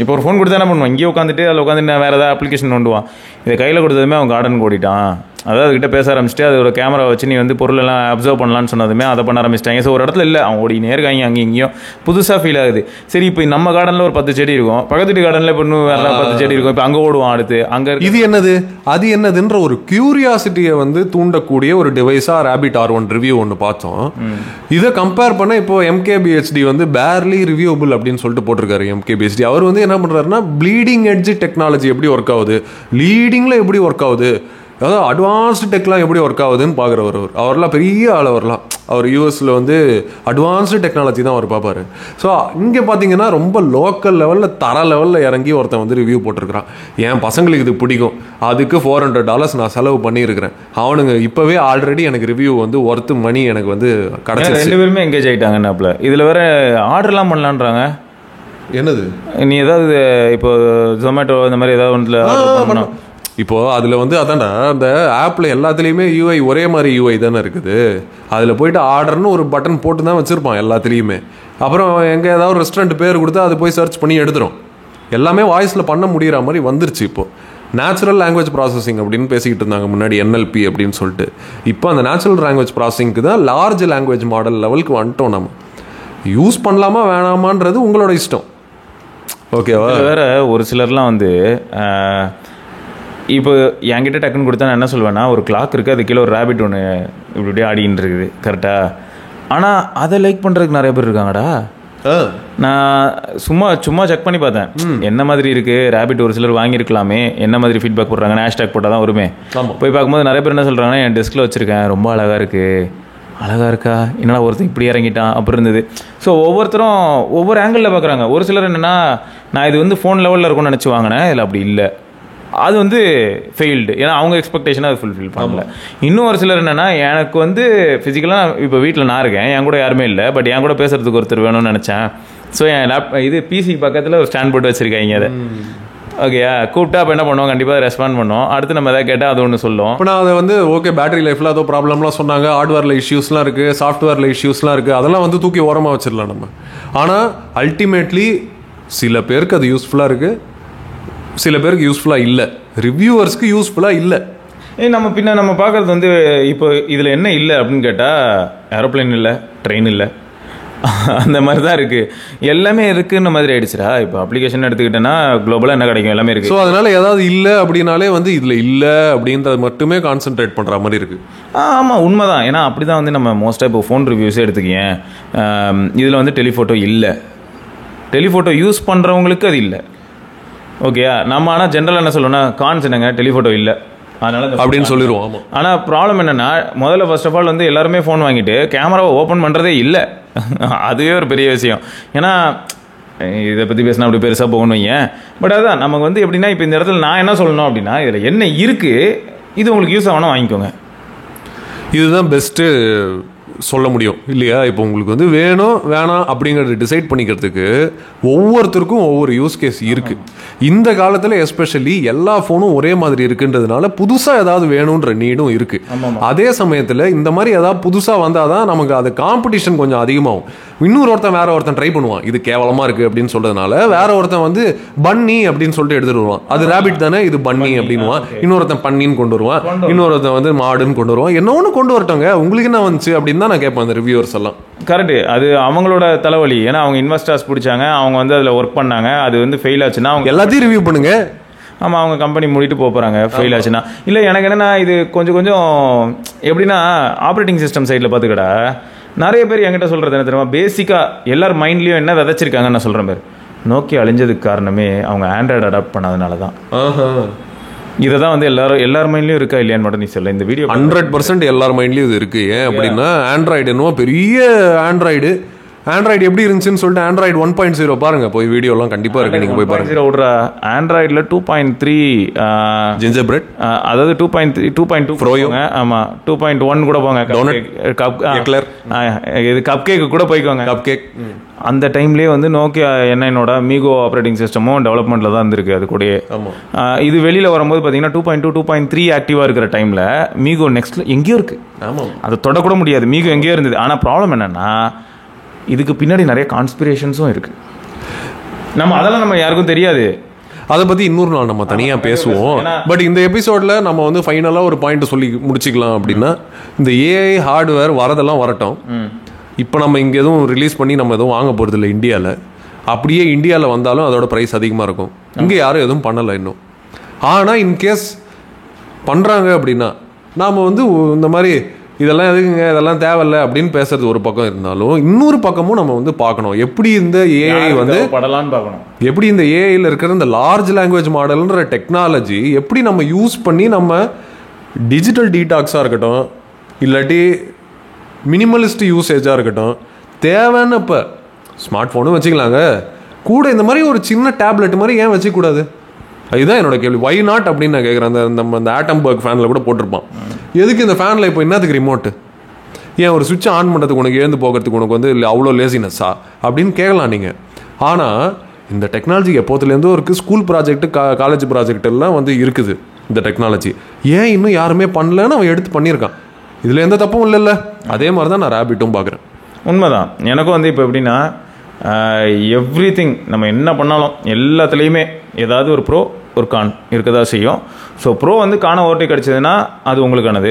இப்போ ஒரு ஃபோன் கொடுத்தா என்ன பண்ணுவான், இங்கேயே உட்காந்துட்டு அதில் உட்காந்து நான் வேறு ஏதாவது அப்ளிகேஷன் நோண்டுவான். இதை கையில் கொடுத்ததுமே அவன் கார்டன் ஓடிட்டான். அதாவது கிட்ட பேச ஆரம்பிச்சுட்டு அதோட கேமரா வச்சு நீ வந்து பொருளெல்லாம் அப்சர்வ் பண்ணலான்னு சொன்னதுமே அதை பண்ண ஆரம்பிச்சிட்டாங்க. ஸோ ஒரு இடத்துல இல்லை, அவன் ஓடினே இருக்காங்க அங்கேயும் இங்கேயும். புதுசாக ஃபீல் ஆகுது. சரி, இப்போ நம்ம கார்டனில் ஒரு 10 செடி இருக்கும், பக்கத்து கார்டனில் இப்போ இன்னும் வேறு 10 செடி இருக்கும். இப்போ அங்கே ஓடுவான், அடுத்து அங்கே இது என்னது அது என்னதுன்ற ஒரு கியூரியாசிட்டியை வந்து தூண்டக்கூடிய ஒரு டிவைஸாக ரேபிட் R1 ரிவ்யூ ஒன்று பார்த்தோம். இதை கம்பேர் பண்ண இப்போ MKBHD வந்து பேர்லி ரிவ்யூபிள் அப்படின்னு சொல்லிட்டு போட்டிருக்காரு. MKBHD அவர் வந்து என்ன பண்ணுறாருன்னா, ப்ளீடிங் எட்ஜ் டெக்னாலஜி எப்படி ஒர்க் ஆகுது, லீடிங்கில் எப்படி ஒர்க் ஆகுது, அதாவது அட்வான்ஸ்டு டெக்லாம் எப்படி ஒர்க் ஆகுதுன்னு பார்க்குறவர். அவர்லாம் பெரிய ஆள். அவர் யூஎஸில் வந்து அட்வான்ஸ்டு டெக்னாலஜி தான் அவர் பார்ப்பாரு. ஸோ இங்கே பார்த்தீங்கன்னா ரொம்ப லோக்கல் லெவலில் தர லெவலில் இறங்கி ஒருத்தன் வந்து ரிவ்யூ போட்டிருக்கிறான். என் பசங்களுக்கு இது பிடிக்கும், அதுக்கு $400 நான் செலவு பண்ணியிருக்கிறேன். அவனுங்க இப்போவே ஆல்ரெடி எனக்கு ரிவ்யூ வந்து ஒர்த்து மணி எனக்கு வந்து கிடச்சி 2 பேருமே எங்கேஜ் ஆகிட்டாங்கன்னாப்புல. இதில் வேற ஆர்டர்லாம் பண்ணலான்றாங்க. என்னது, நீ ஏதாவது இப்போ ஜொமேட்டோ இந்த மாதிரி ஏதாவது ஒன்றில் ஆர்டர் பண்ணணும். இப்போ அதில் வந்து அதான்டா, அந்த ஆப்பில் எல்லாத்துலேயுமே யூஐ ஒரே மாதிரி யூஐ தானே இருக்குது. அதில் போயிட்டு ஆர்டர்னு ஒரு பட்டன் போட்டு தான் வச்சுருப்பான் எல்லாத்துலேயுமே. அப்புறம் எங்கே ஏதாவது ரெஸ்டாரண்ட் பேர் கொடுத்தா அது போய் சர்ச் பண்ணி எடுத்துரும். எல்லாமே வாய்ஸில் பண்ண முடிகிற மாதிரி வந்துருச்சு. இப்போது நேச்சுரல் லாங்குவேஜ் ப்ராசஸிங் அப்படின்னு பேசிக்கிட்டு இருந்தாங்க முன்னாடி, NLP அப்படின்னு சொல்லிட்டு. இப்போ அந்த நேச்சுரல் லாங்குவேஜ் ப்ராசஸிங்க்கு தான் லார்ஜ் லாங்குவேஜ் மாடல் லெவலுக்கு வந்துட்டோம். நம்ம யூஸ் பண்ணலாமா வேணாமான்றது உங்களோட இஷ்டம். ஓகேவா? வேற ஒரு சிலர்லாம் வந்து இப்போ என்கிட்ட டக்குன்னு கொடுத்தா நான் என்ன சொல்வேன்னா, ஒரு கிளாக் இருக்குது, அது கீழே ஒரு ரேபிட் ஒன்று இப்படி ஆடின்னு இருக்குது, கரெக்டாக? ஆனால் அதை லைக் பண்ணுறதுக்கு நிறைய பேர் இருக்காங்கடா. நான் சும்மா செக் பண்ணி பார்த்தேன் என்ன மாதிரி இருக்குது. ரேபிட் ஒரு சிலர் வாங்கியிருக்கலாமே, என்ன மாதிரி ஃபீட்பேக் போடுறாங்க, ஹேஷ்டேக் போட்டால் தான் வருமே. போய் பார்க்கும்போது நிறைய பேர் என்ன சொல்கிறாங்கன்னா, என் டெஸ்கில் வச்சுருக்கேன், ரொம்ப அழகாக இருக்குது. அழகாக இருக்கா, என்னடா ஒருத்தன் இப்படி இறங்கிட்டான் அப்படி இருந்தது. ஸோ ஒவ்வொருத்தரும் ஒவ்வொரு ஆங்கிளில் பார்க்குறாங்க. ஒரு சிலர் என்னென்னா, நான் இது வந்து ஃபோன் லெவலில் இருக்கும்னு நினச்சி வாங்கினேன், இதில் அப்படி இல்லை, அது வந்து ஃபெயில்டு. ஏன்னா அவங்க எக்ஸ்பெக்டேஷனை அது ஃபுல்ஃபில் பண்ணல. இன்னும் ஒரு சிலர் என்னென்னா, எனக்கு வந்து ஃபிசிக்கலாக இப்போ வீட்டில் நான் இருக்கேன், என் கூட யாருமே இல்லை, பட் என் கூட பேசுகிறதுக்கு ஒருத்தர் வேணும்னு நினச்சேன். ஸோ என் இது பிசி பக்கத்தில் ஒரு ஸ்டாண்ட் போட்டு வச்சுருக்காங்க. அதை ஓகேயா கூப்பிட்டா அப்போ என்ன பண்ணுவோம், கண்டிப்பாக ரெஸ்பாண்ட் பண்ணுவோம். அடுத்து நம்ம எதாவது கேட்டால் அது ஒன்று சொல்லும். இப்போ நான் அதை வந்து ஓகே பேட்டரி லைஃப்பில் அதோ ப்ராப்ளம்லாம் சொன்னாங்க, ஹார்ட்வேரில் இஷ்யூஸ்லாம் இருக்குது, சாஃப்ட்வேரில் இஷ்யூஸ்லாம் இருக்குது, அதெல்லாம் வந்து தூக்கி ஓரமாக வச்சிடலாம் நம்ம. ஆனால் அல்டிமேட்லி சில பேருக்கு அது யூஸ்ஃபுல்லாக இருக்குது, சில பேருக்கு யூஸ்ஃபுல்லாக இல்லை, ரிவ்யூவர்ஸ்க்கு யூஸ்ஃபுல்லாக இல்லை. நம்ம பார்க்குறது வந்து இப்போ இதில் என்ன இல்லை அப்படின்னு கேட்டால், ஏரோப்ளைன் இல்லை, ட்ரெயின் இல்லை, அந்த மாதிரி தான் இருக்குது. எல்லாமே இருக்குன்னு மாதிரி ஆயிடுச்சுடா. இப்போ அப்ளிகேஷன் எடுத்துக்கிட்டேன்னா குளோபலாக என்ன கிடைக்கும், எல்லாமே இருக்குது. ஸோ அதனால் ஏதாவது இல்லை அப்படின்னாலே வந்து இதில் இல்லை அப்படின்றது மட்டுமே கான்சென்ட்ரேட் பண்ணுற மாதிரி இருக்குது. ஆமாம், உண்மை தான். ஏன்னா அப்படி தான் வந்து நம்ம மோஸ்ட்டாக இப்போ ஃபோன் ரிவ்யூஸே எடுத்துக்கேன். இதில் வந்து டெலிஃபோட்டோ இல்லை, டெலிஃபோட்டோ யூஸ் பண்ணுறவங்களுக்கு அது இல்லை. ஓகேயா? நம்ம ஆனால் ஜென்ரலாக என்ன சொல்லணும்னா, கான்ஸ் என்னங்க, டெலிஃபோட்டோ இல்லை அதனால அப்படின்னு சொல்லிடுவோம். ஆனால் ப்ராப்ளம் என்னென்னா, முதல்ல ஃபர்ஸ்ட் ஆஃப் ஆல் வந்து எல்லாருமே ஃபோன் வாங்கிட்டு கேமராவை ஓப்பன் பண்ணுறதே இல்லை. அதுவே ஒரு பெரிய விஷயம். ஏன்னா இதை பற்றி பேசினா அப்படி பெருசாக போகணும் வையேன். பட் அதுதான் நமக்கு வந்து எப்படின்னா, இப்போ இந்த இடத்துல நான் என்ன சொல்லணும் அப்படின்னா, இதில் என்ன இருக்குது, இது உங்களுக்கு யூஸ் ஆகணும் வாங்கிக்கோங்க. இதுதான் பெஸ்ட்டு சொல்ல முடியும் இல்லையா? இப்போ உங்களுக்கு வந்து வேணும் வேணாம் அப்படிங்கிறது டிசைட் பண்ணிக்கிறதுக்கு ஒவ்வொருத்தருக்கும் ஒவ்வொரு யூஸ் கேஸ் இருக்குது. இந்த காலத்தில் எஸ்பெஷலி எல்லா ஃபோனும் ஒரே மாதிரி இருக்குன்றதுனால புதுசாக ஏதாவது வேணுன்ற நீடும் இருக்குது. அதே சமயத்தில் இந்த மாதிரி ஏதாவது புதுசாக வந்தால் தான் நமக்கு அது காம்படிஷன் கொஞ்சம் அதிகமாகும். இன்னொரு வேற ஒருத்தன் ட்ரை பண்ணுவான், இது கேவலமாக இருக்குது அப்படின்னு சொல்கிறதுனால வேற ஒருத்தன் வந்து பன்னி அப்படின்னு சொல்லிட்டு எடுத்துட்டு வருவான். அது ரேபிட் தானே, இது பன்னி அப்படின்வான். இன்னொருத்தன் பன்னின்னு கொண்டு வருவான், இன்னொருத்தன் வந்து மாடுன்னு கொண்டு வருவான். என்ன ஒன்று கொண்டு வரட்டோங்க, உங்களுக்கு என்ன வந்துச்சு அப்படின்னு தான் நான் கேட்பேன் அந்த ரிவ்யூவர்ஸ் எல்லாம். கரெக்ட், அது அவங்களோட தலைவலி. ஏன்னா அவங்க இன்வெஸ்டர்ஸ் பிடிச்சாங்க, அவங்க வந்து அதில் ஒர்க் பண்ணாங்க, அது வந்து ஃபெயில் ஆச்சுன்னா அவங்க எல்லாத்தையும் ரிவ்யூ பண்ணுங்க. ஆமாம், அவங்க கம்பெனி மூடிட்டு போகிறாங்க ஃபெயில் ஆச்சுன்னா. இல்லை எனக்கு என்னென்னா இது கொஞ்சம் எப்படின்னா ஆப்ரேட்டிங் சிஸ்டம் சைடில் பார்த்துக்கடா நிறைய பேர் என்கிட்ட சொல்கிறது என்ன தெரியுமா, பேசிக்காக எல்லார் மைண்ட்லேயும் என்ன விதைச்சிருக்காங்கன்னு நான் சொல்கிறேன் பேர். நோக்கியா அழிஞ்சதுக்கு காரணமே அவங்க ஆண்ட்ராய்டு அடாப்ட் பண்ணாதனால தான். இதை தான் வந்து எல்லார் மைண்ட்லயும் இருக்கா இல்லையான்னு மட்டும் நீ சொல்ல. இந்த வீடியோ 100% எல்லார் மைண்ட்லயும் இது இருக்கு. ஏன் அப்படின்னா ஆண்ட்ராய்டு என்னவோ பெரிய ஆண்ட்ராய்டு எப்படி இருந்துச்சுன்னு சொல்லிட்டு ஆண்ட்ராய்டு 1.0 பாருங்க, போய் வீடியோலாம் கண்டிப்பா இருக்கு, நீங்க போய் பாருங்க. விடுறா ஆண்ட்ராய்டில் 2.3 ஜிஞ்சர் பிரெட், அதாவது 2.2 ப்ரோயோங்க. ஆமா 2.1 கூட போங்க. இது கப் கேக்கு கூட போய்க்கோங்க. கப் கேக் அந்த டைம்லேயே வந்து நோக்கியா என்னோட மீகோ ஆப்ரேட்டிங் சிஸ்டமும் டெவலப்மெண்ட்டில் தான் இருந்திருக்கு. அது கூடயே இது வெளியில் வரும்போது பார்த்தீங்கன்னா 2.2 2.3 ஆக்டிவாக இருக்கிற டைமில் மீகோ நெக்ஸ்ட்டில் எங்கேயோ இருக்குது, அதை தொடக்கூட முடியாது. மீகோ எங்கேயோ இருந்தது. ஆனால் ப்ராப்ளம் என்னென்னா இதுக்கு பின்னாடி நிறைய கான்ஸ்பிரேஷன்ஸும் இருக்குது. அதெல்லாம் நம்ம யாருக்கும் தெரியாது. அதை பற்றி இன்னொரு நாள் நம்ம தனியாக பேசுவோம். பட் இந்த எபிசோடில் நம்ம வந்து ஃபைனலாக ஒரு பாயிண்ட் சொல்லி முடிச்சுக்கலாம். அப்படின்னா இந்த ஏஐ ஹார்ட்வேர் வரதெல்லாம் வரட்டும். இப்போ நம்ம இங்கே எதுவும் ரிலீஸ் பண்ணி நம்ம எதுவும் வாங்க போகிறது இல்லை இந்தியாவில். அப்படியே இந்தியாவில் வந்தாலும் அதோட ப்ரைஸ் அதிகமாக இருக்கும். இங்கே யாரும் எதுவும் பண்ணலை இன்னும். ஆனால் இன்கேஸ் பண்ணுறாங்க அப்படின்னா நாம் வந்து இந்த மாதிரி இதெல்லாம் எதுக்குங்க, இதெல்லாம் தேவையில்லை அப்படின்னு பேசுறது ஒரு பக்கம் இருந்தாலும் இன்னொரு பக்கமும் நம்ம வந்து பார்க்கணும் எப்படி இந்த ஏஐ வந்து பார்க்கணும், எப்படி இந்த ஏஐயில் இருக்கிற இந்த லார்ஜ் லாங்குவேஜ் மாடல்ன்ற டெக்னாலஜி எப்படி நம்ம யூஸ் பண்ணி நம்ம டிஜிட்டல் டீடாக்ஸாக இருக்கட்டும், இல்லாட்டி மினிமலிஸ்ட் யூசேஜாக இருக்கட்டும், தேவைன்னு இப்போ ஸ்மார்ட் ஃபோனும் வச்சுக்கலாங்க, கூட இந்த மாதிரி ஒரு சின்ன டேப்லெட் மாதிரி ஏன் வச்சுக்கூடாது? அதுதான் என்னோட கேள்வி. வை நாட் அப்படின்னு நான் கேட்குறேன். நம்ம அந்த ஆட்டம்பர்க் ஃபேனில் கூட போட்டிருப்பான், எதுக்கு இந்த ஃபேனில் இப்போ என்னத்துக்கு ரிமோட்டு, ஏன் ஒரு சுவிட்சை ஆன் பண்ணுறதுக்கு உனக்கு எழுந்து போகிறதுக்கு உனக்கு வந்து இல்லை அவ்வளோ லேசினஸ்ஸா அப்படின்னு கேட்கலாம் நீங்கள். ஆனால் இந்த டெக்னாலஜி எப்போத்துலேருந்தோ இருக்குது. ஸ்கூல் ப்ராஜெக்ட்டு காலேஜ் ப்ராஜெக்ட் எல்லாம் வந்து இருக்குது இந்த டெக்னாலஜி. ஏன் இன்னும் யாருமே பண்ணலன்னு அவன் எடுத்து பண்ணியிருக்கான். இதில் எந்த தப்பும் இல்லைல்ல. அதே மாதிரி தான் நான் ரேபிட்டும் பார்க்குறேன். உண்மைதான். எனக்கும் வந்து இப்போ எப்படின்னா எவ்ரிதிங் நம்ம என்ன பண்ணாலும் எல்லாத்துலேயுமே ஏதாவது ஒரு ப்ரோ ஒரு கான் இருக்கதா செய்யும். ஸோ ப்ரோ வந்து கானை ஓவர்டேக் அடிச்சதுன்னா அது உங்களுக்கானது.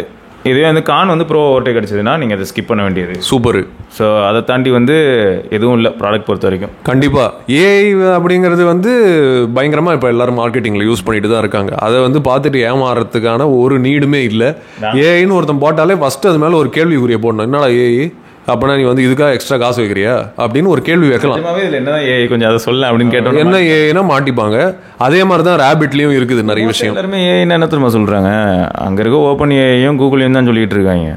இதுவே வந்து கான் வந்து ப்ரோ ஓவர்டேக் அடிச்சதுன்னா நீங்கள் அதை ஸ்கிப் பண்ண வேண்டியது. சூப்பர். ஸோ அதை தாண்டி வந்து எதுவும் இல்லை ப்ராடக்ட் பொறுத்த வரைக்கும். கண்டிப்பாக ஏஐ அப்படிங்கிறது வந்து பயங்கரமாக இப்போ எல்லாரும் மார்க்கெட்டிங்கில் யூஸ் பண்ணிட்டு தான் இருக்காங்க. அதை வந்து பார்த்துட்டு ஏமாறுறதுக்கான ஒரு நீடுமே இல்லை. ஏஐன்னு ஒருத்தன் போட்டாலே ஃபஸ்ட்டு அது மேலே ஒரு கேள்விக்குரிய போடணும். என்னடா ஏஐ அப்படின்னா நீ வந்து இதுக்காக எக்ஸ்ட்ரா காசு வைக்கிறியா அப்படின்னு ஒரு கேள்வி வைக்கலாம். என்ன ஏஐ கொஞ்சம் அதை சொல்ல அப்படின்னு கேட்டோம். என்ன ஏஐனா மாட்டிப்பாங்க. அதே மாதிரி தான் ரேபிட்லேயும் இருக்குது நிறைய விஷயம். எல்லாருமே ஏஐன்னு என்ன தெரியுமா சொல்கிறாங்க, அங்கே இருக்க ஓப்பன் ஏஐயும் கூகுளையும் தான் சொல்லிட்டு இருக்காங்க.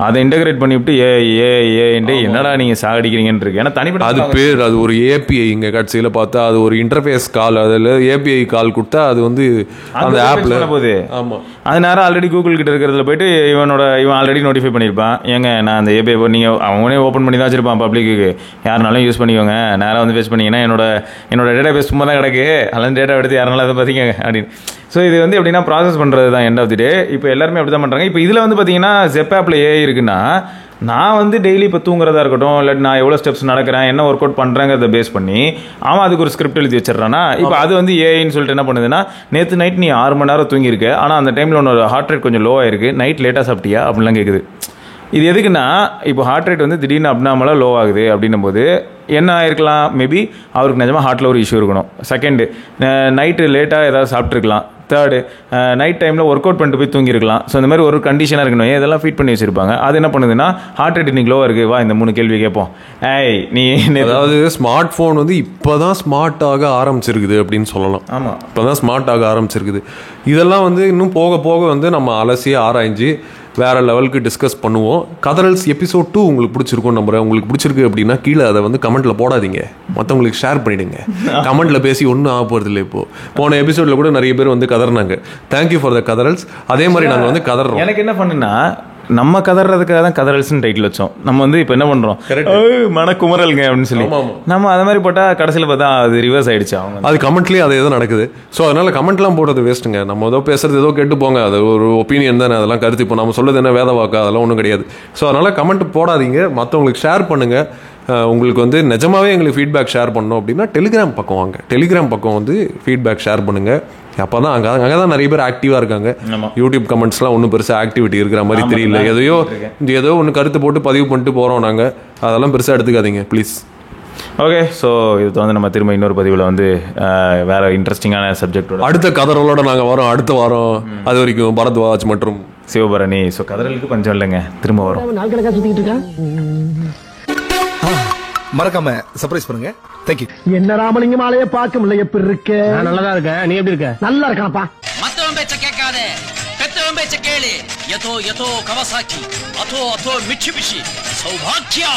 அதை இன்டெகிரேட் பண்ணிவிட்டு ஏஐன்ட்டு என்னடா நீங்கள் சாகடிக்கிறீங்கன்னு இருக்கு. ஏன்னா தனிப்பட்ட அது பேர் அது ஒரு ஏபிஐ. இங்கே கட்சியில் பார்த்தா அது ஒரு இன்டர்ஃபேஸ் கால், அதில் ஏபிஐ கால் கொடுத்தா அது வந்து அந்த ஆப்பில் போகுது. ஆமாம், அது நேரம் ஆல்ரெடி கூகுள் கிட்ட இருக்கிறதுல போயிட்டு இவன் ஆல்ரெடி நோட்டிஃபை பண்ணியிருப்பான். ஏங்க நான் அந்த ஏபிஐ நீங்கள் அவனே ஓப்பன் பண்ணி தான் வச்சிருப்பான் பப்ளிக்கு, யாருனாலும் யூஸ் பண்ணிக்கோங்க, நேராக வந்து பேஸ் பண்ணிங்கன்னா என்னோட டேட்டா பேஸ் சும்மா தான் கிடக்கு, அதெல்லாம் டேட்டா எடுத்து யாருனாலும் அதை பார்த்திங்க அப்படின்னு. ஸோ இது வந்து எப்படின்னா ப்ராசஸ் பண்ணுறது தான் எண்ட் ஆஃப் தி டே. இப்போ எல்லாருமே அப்படி தான் பண்ணுறாங்க. இப்போ இதில் வந்து பார்த்தீங்கன்னா ஜெப் ஆப்பில் ஏஐ இருக்குன்னா நான் வந்து டெய்லி இப்போ தூங்குறதா இருக்கட்டும், இல்லாட்டி நான் எவ்வளோ ஸ்டெப்ஸ் நடக்கிறேன், என்ன ஒர்க் அவுட் பண்ணுறேங்கிறத பேஸ் பண்ணி அவன் அதுக்கு ஒரு ஸ்கிரிப்ட் எழுதி வச்சிடறானா. இப்போ அது வந்து ஏஐன்னு சொல்லிட்டு என்ன பண்ணுதுன்னா, நேற்று நைட் நீ 6 மணி நேரம் தூங்கியிருக்க, ஆனால் அந்த டைமில் உன்னோட ஹார்ட் ரேட் கொஞ்சம் லோவாக இருக்குது, நைட் லேட்டாக சாப்பிட்டியா அப்படின்லாம் கேட்குது. இது எதுக்குன்னா இப்போ ஹார்ட் ரேட் வந்து திடீர்னு அப்நார்மலாக லோ ஆகுது அப்படின்னும் போது என்ன ஆயிருக்கலாம், மேபி அவருக்கு நிஜமாக ஹார்ட்டில் ஒரு இஷ்யூ இருக்கணும். செகண்டு, நைட்டு லேட்டாக ஏதாவது சாப்பிட்ருக்கலாம். தேர்டு, நைட் டைமில் ஒர்க் அவுட் பண்ணிட்டு போய் தூங்கிருக்கலாம். ஸோ இந்த மாதிரி ஒரு கண்டிஷனாக இருக்கணும். இதெல்லாம் ஃபீட் பண்ணி வச்சிருப்பாங்க. அது என்ன பண்ணுதுன்னா ஹார்ட் ரேட் இன்னைக்கு லோவாக இருக்குது, வா இந்த 3 கேள்வி கேட்போம். நீ அதாவது ஸ்மார்ட் ஃபோன் வந்து இப்போ தான் ஸ்மார்ட் ஆக ஆரம்பிச்சிருக்குது அப்படின்னு சொல்லலாம். ஆமாம், இப்போ தான் ஸ்மார்ட் ஆக ஆரம்பிச்சிருக்குது. இதெல்லாம் வந்து இன்னும் போக போக வந்து நம்ம அலசி ஆராய்ஞ்சு வேறு லெவலுக்கு டிஸ்கஸ் பண்ணுவோம். கதரல்ஸ் எபிசோட் 2 உங்களுக்கு பிடிச்சிருக்கும் நம்புறேன். உங்களுக்கு பிடிச்சிருக்கு அப்படின்னா கீழே அதை வந்து கமெண்ட்டில் போடாதீங்க, மற்றவங்களுக்கு ஷேர் பண்ணிவிடுங்க. கமெண்ட்டில் பேசி ஒன்றும் ஆக போகிறது இல்லை. இப்போது போன எபிசோடில் கூட நிறைய பேர் வந்து கதறினாங்க. Thank you for the கதரல்ஸ். அதே மாதிரி நாங்கள் வந்து கதறோம். எனக்கு என்ன பண்ணுன்னா நம்ம கதறதுக்காக தான் கதறல்ஸ்னு டைட்டில் வச்சோம். நம்ம வந்து இப்போ என்ன பண்றோம், மனக்குமரல்ங்க அப்படின்னு சொல்லி நம்ம அதை மாதிரி போட்டா கடைசியில் பார்த்தா அது ரிவர்ஸ் ஆயிடுச்சு. அவங்க அது கமெண்ட்லயே அது எதுவும் நடக்குது. ஸோ அதனால கமெண்ட்லாம் போடுறது வேஸ்ட்டுங்க. நம்ம ஏதோ பேசுறது ஏதோ கேட்டு போங்க, அது ஒரு ஒப்பீனியன் தானே, அதெல்லாம் கருத்து. இப்போ நம்ம சொல்றது என்ன வேத வாக்கா, அதெல்லாம் ஒன்றும் கிடையாது. ஸோ அதனால கமெண்ட் போடாதீங்க, மற்றவங்களுக்கு ஷேர் பண்ணுங்க. உங்களுக்கு வந்து நிஜமாவே எங்களுக்கு ஃபீட்பேக் ஷேர் பண்ணணும் அப்படின்னா டெலிகிராம் பக்கம் வாங்க. டெலிகிராம் பக்கம் வந்து ஃபீட்பேக் ஷேர் பண்ணுங்க. அப்போ தான் அங்கே தான் நிறைய பேர் ஆக்டிவாக இருக்காங்க. யூடியூப் கமெண்ட்ஸ்லாம் ஒன்றும் பெருசாக ஆக்டிவிட்டி இருக்கிற மாதிரி தெரியல. ஏதோ ஒன்று கருத்து போட்டு பதிவு பண்ணிட்டு போகிறோம் நாங்கள். அதெல்லாம் பெருசாக எடுத்துக்காதீங்க ப்ளீஸ். ஓகே, ஸோ இது வந்து நம்ம திரும்ப இன்னொரு பதிவில் வந்து வேற இன்ட்ரெஸ்டிங்கான சப்ஜெக்டோட அடுத்த கதறலோட நாங்கள் வரோம் அடுத்த வாரம். அது வரைக்கும் பரத்வாஜ் மற்றும் சிவபரணி. ஸோ கதறலுக்கு பஞ்சம் இல்லைங்க, திரும்ப வரும். நாள் கணக்கா சுத்திட்டு இருக்கேன். மறக்காம சர்ப்ரைஸ் பண்ணுங்க. தேங்க்யூ. என்ன ராமலிங்கம் ஆலைய பார்க்க முடியல, எப்படி இருக்க? நல்லதா இருக்க. நீ எப்படி இருக்க? நல்லா இருக்கானப்பா. மத்தவன் பேச்ச கேட்காதே, பெத்தவன் பேச்ச கேளு. யதோ யதோ கவசாக்கி, அதோ அதோ மிட்சுபிஷி, சௌபாக்கியா.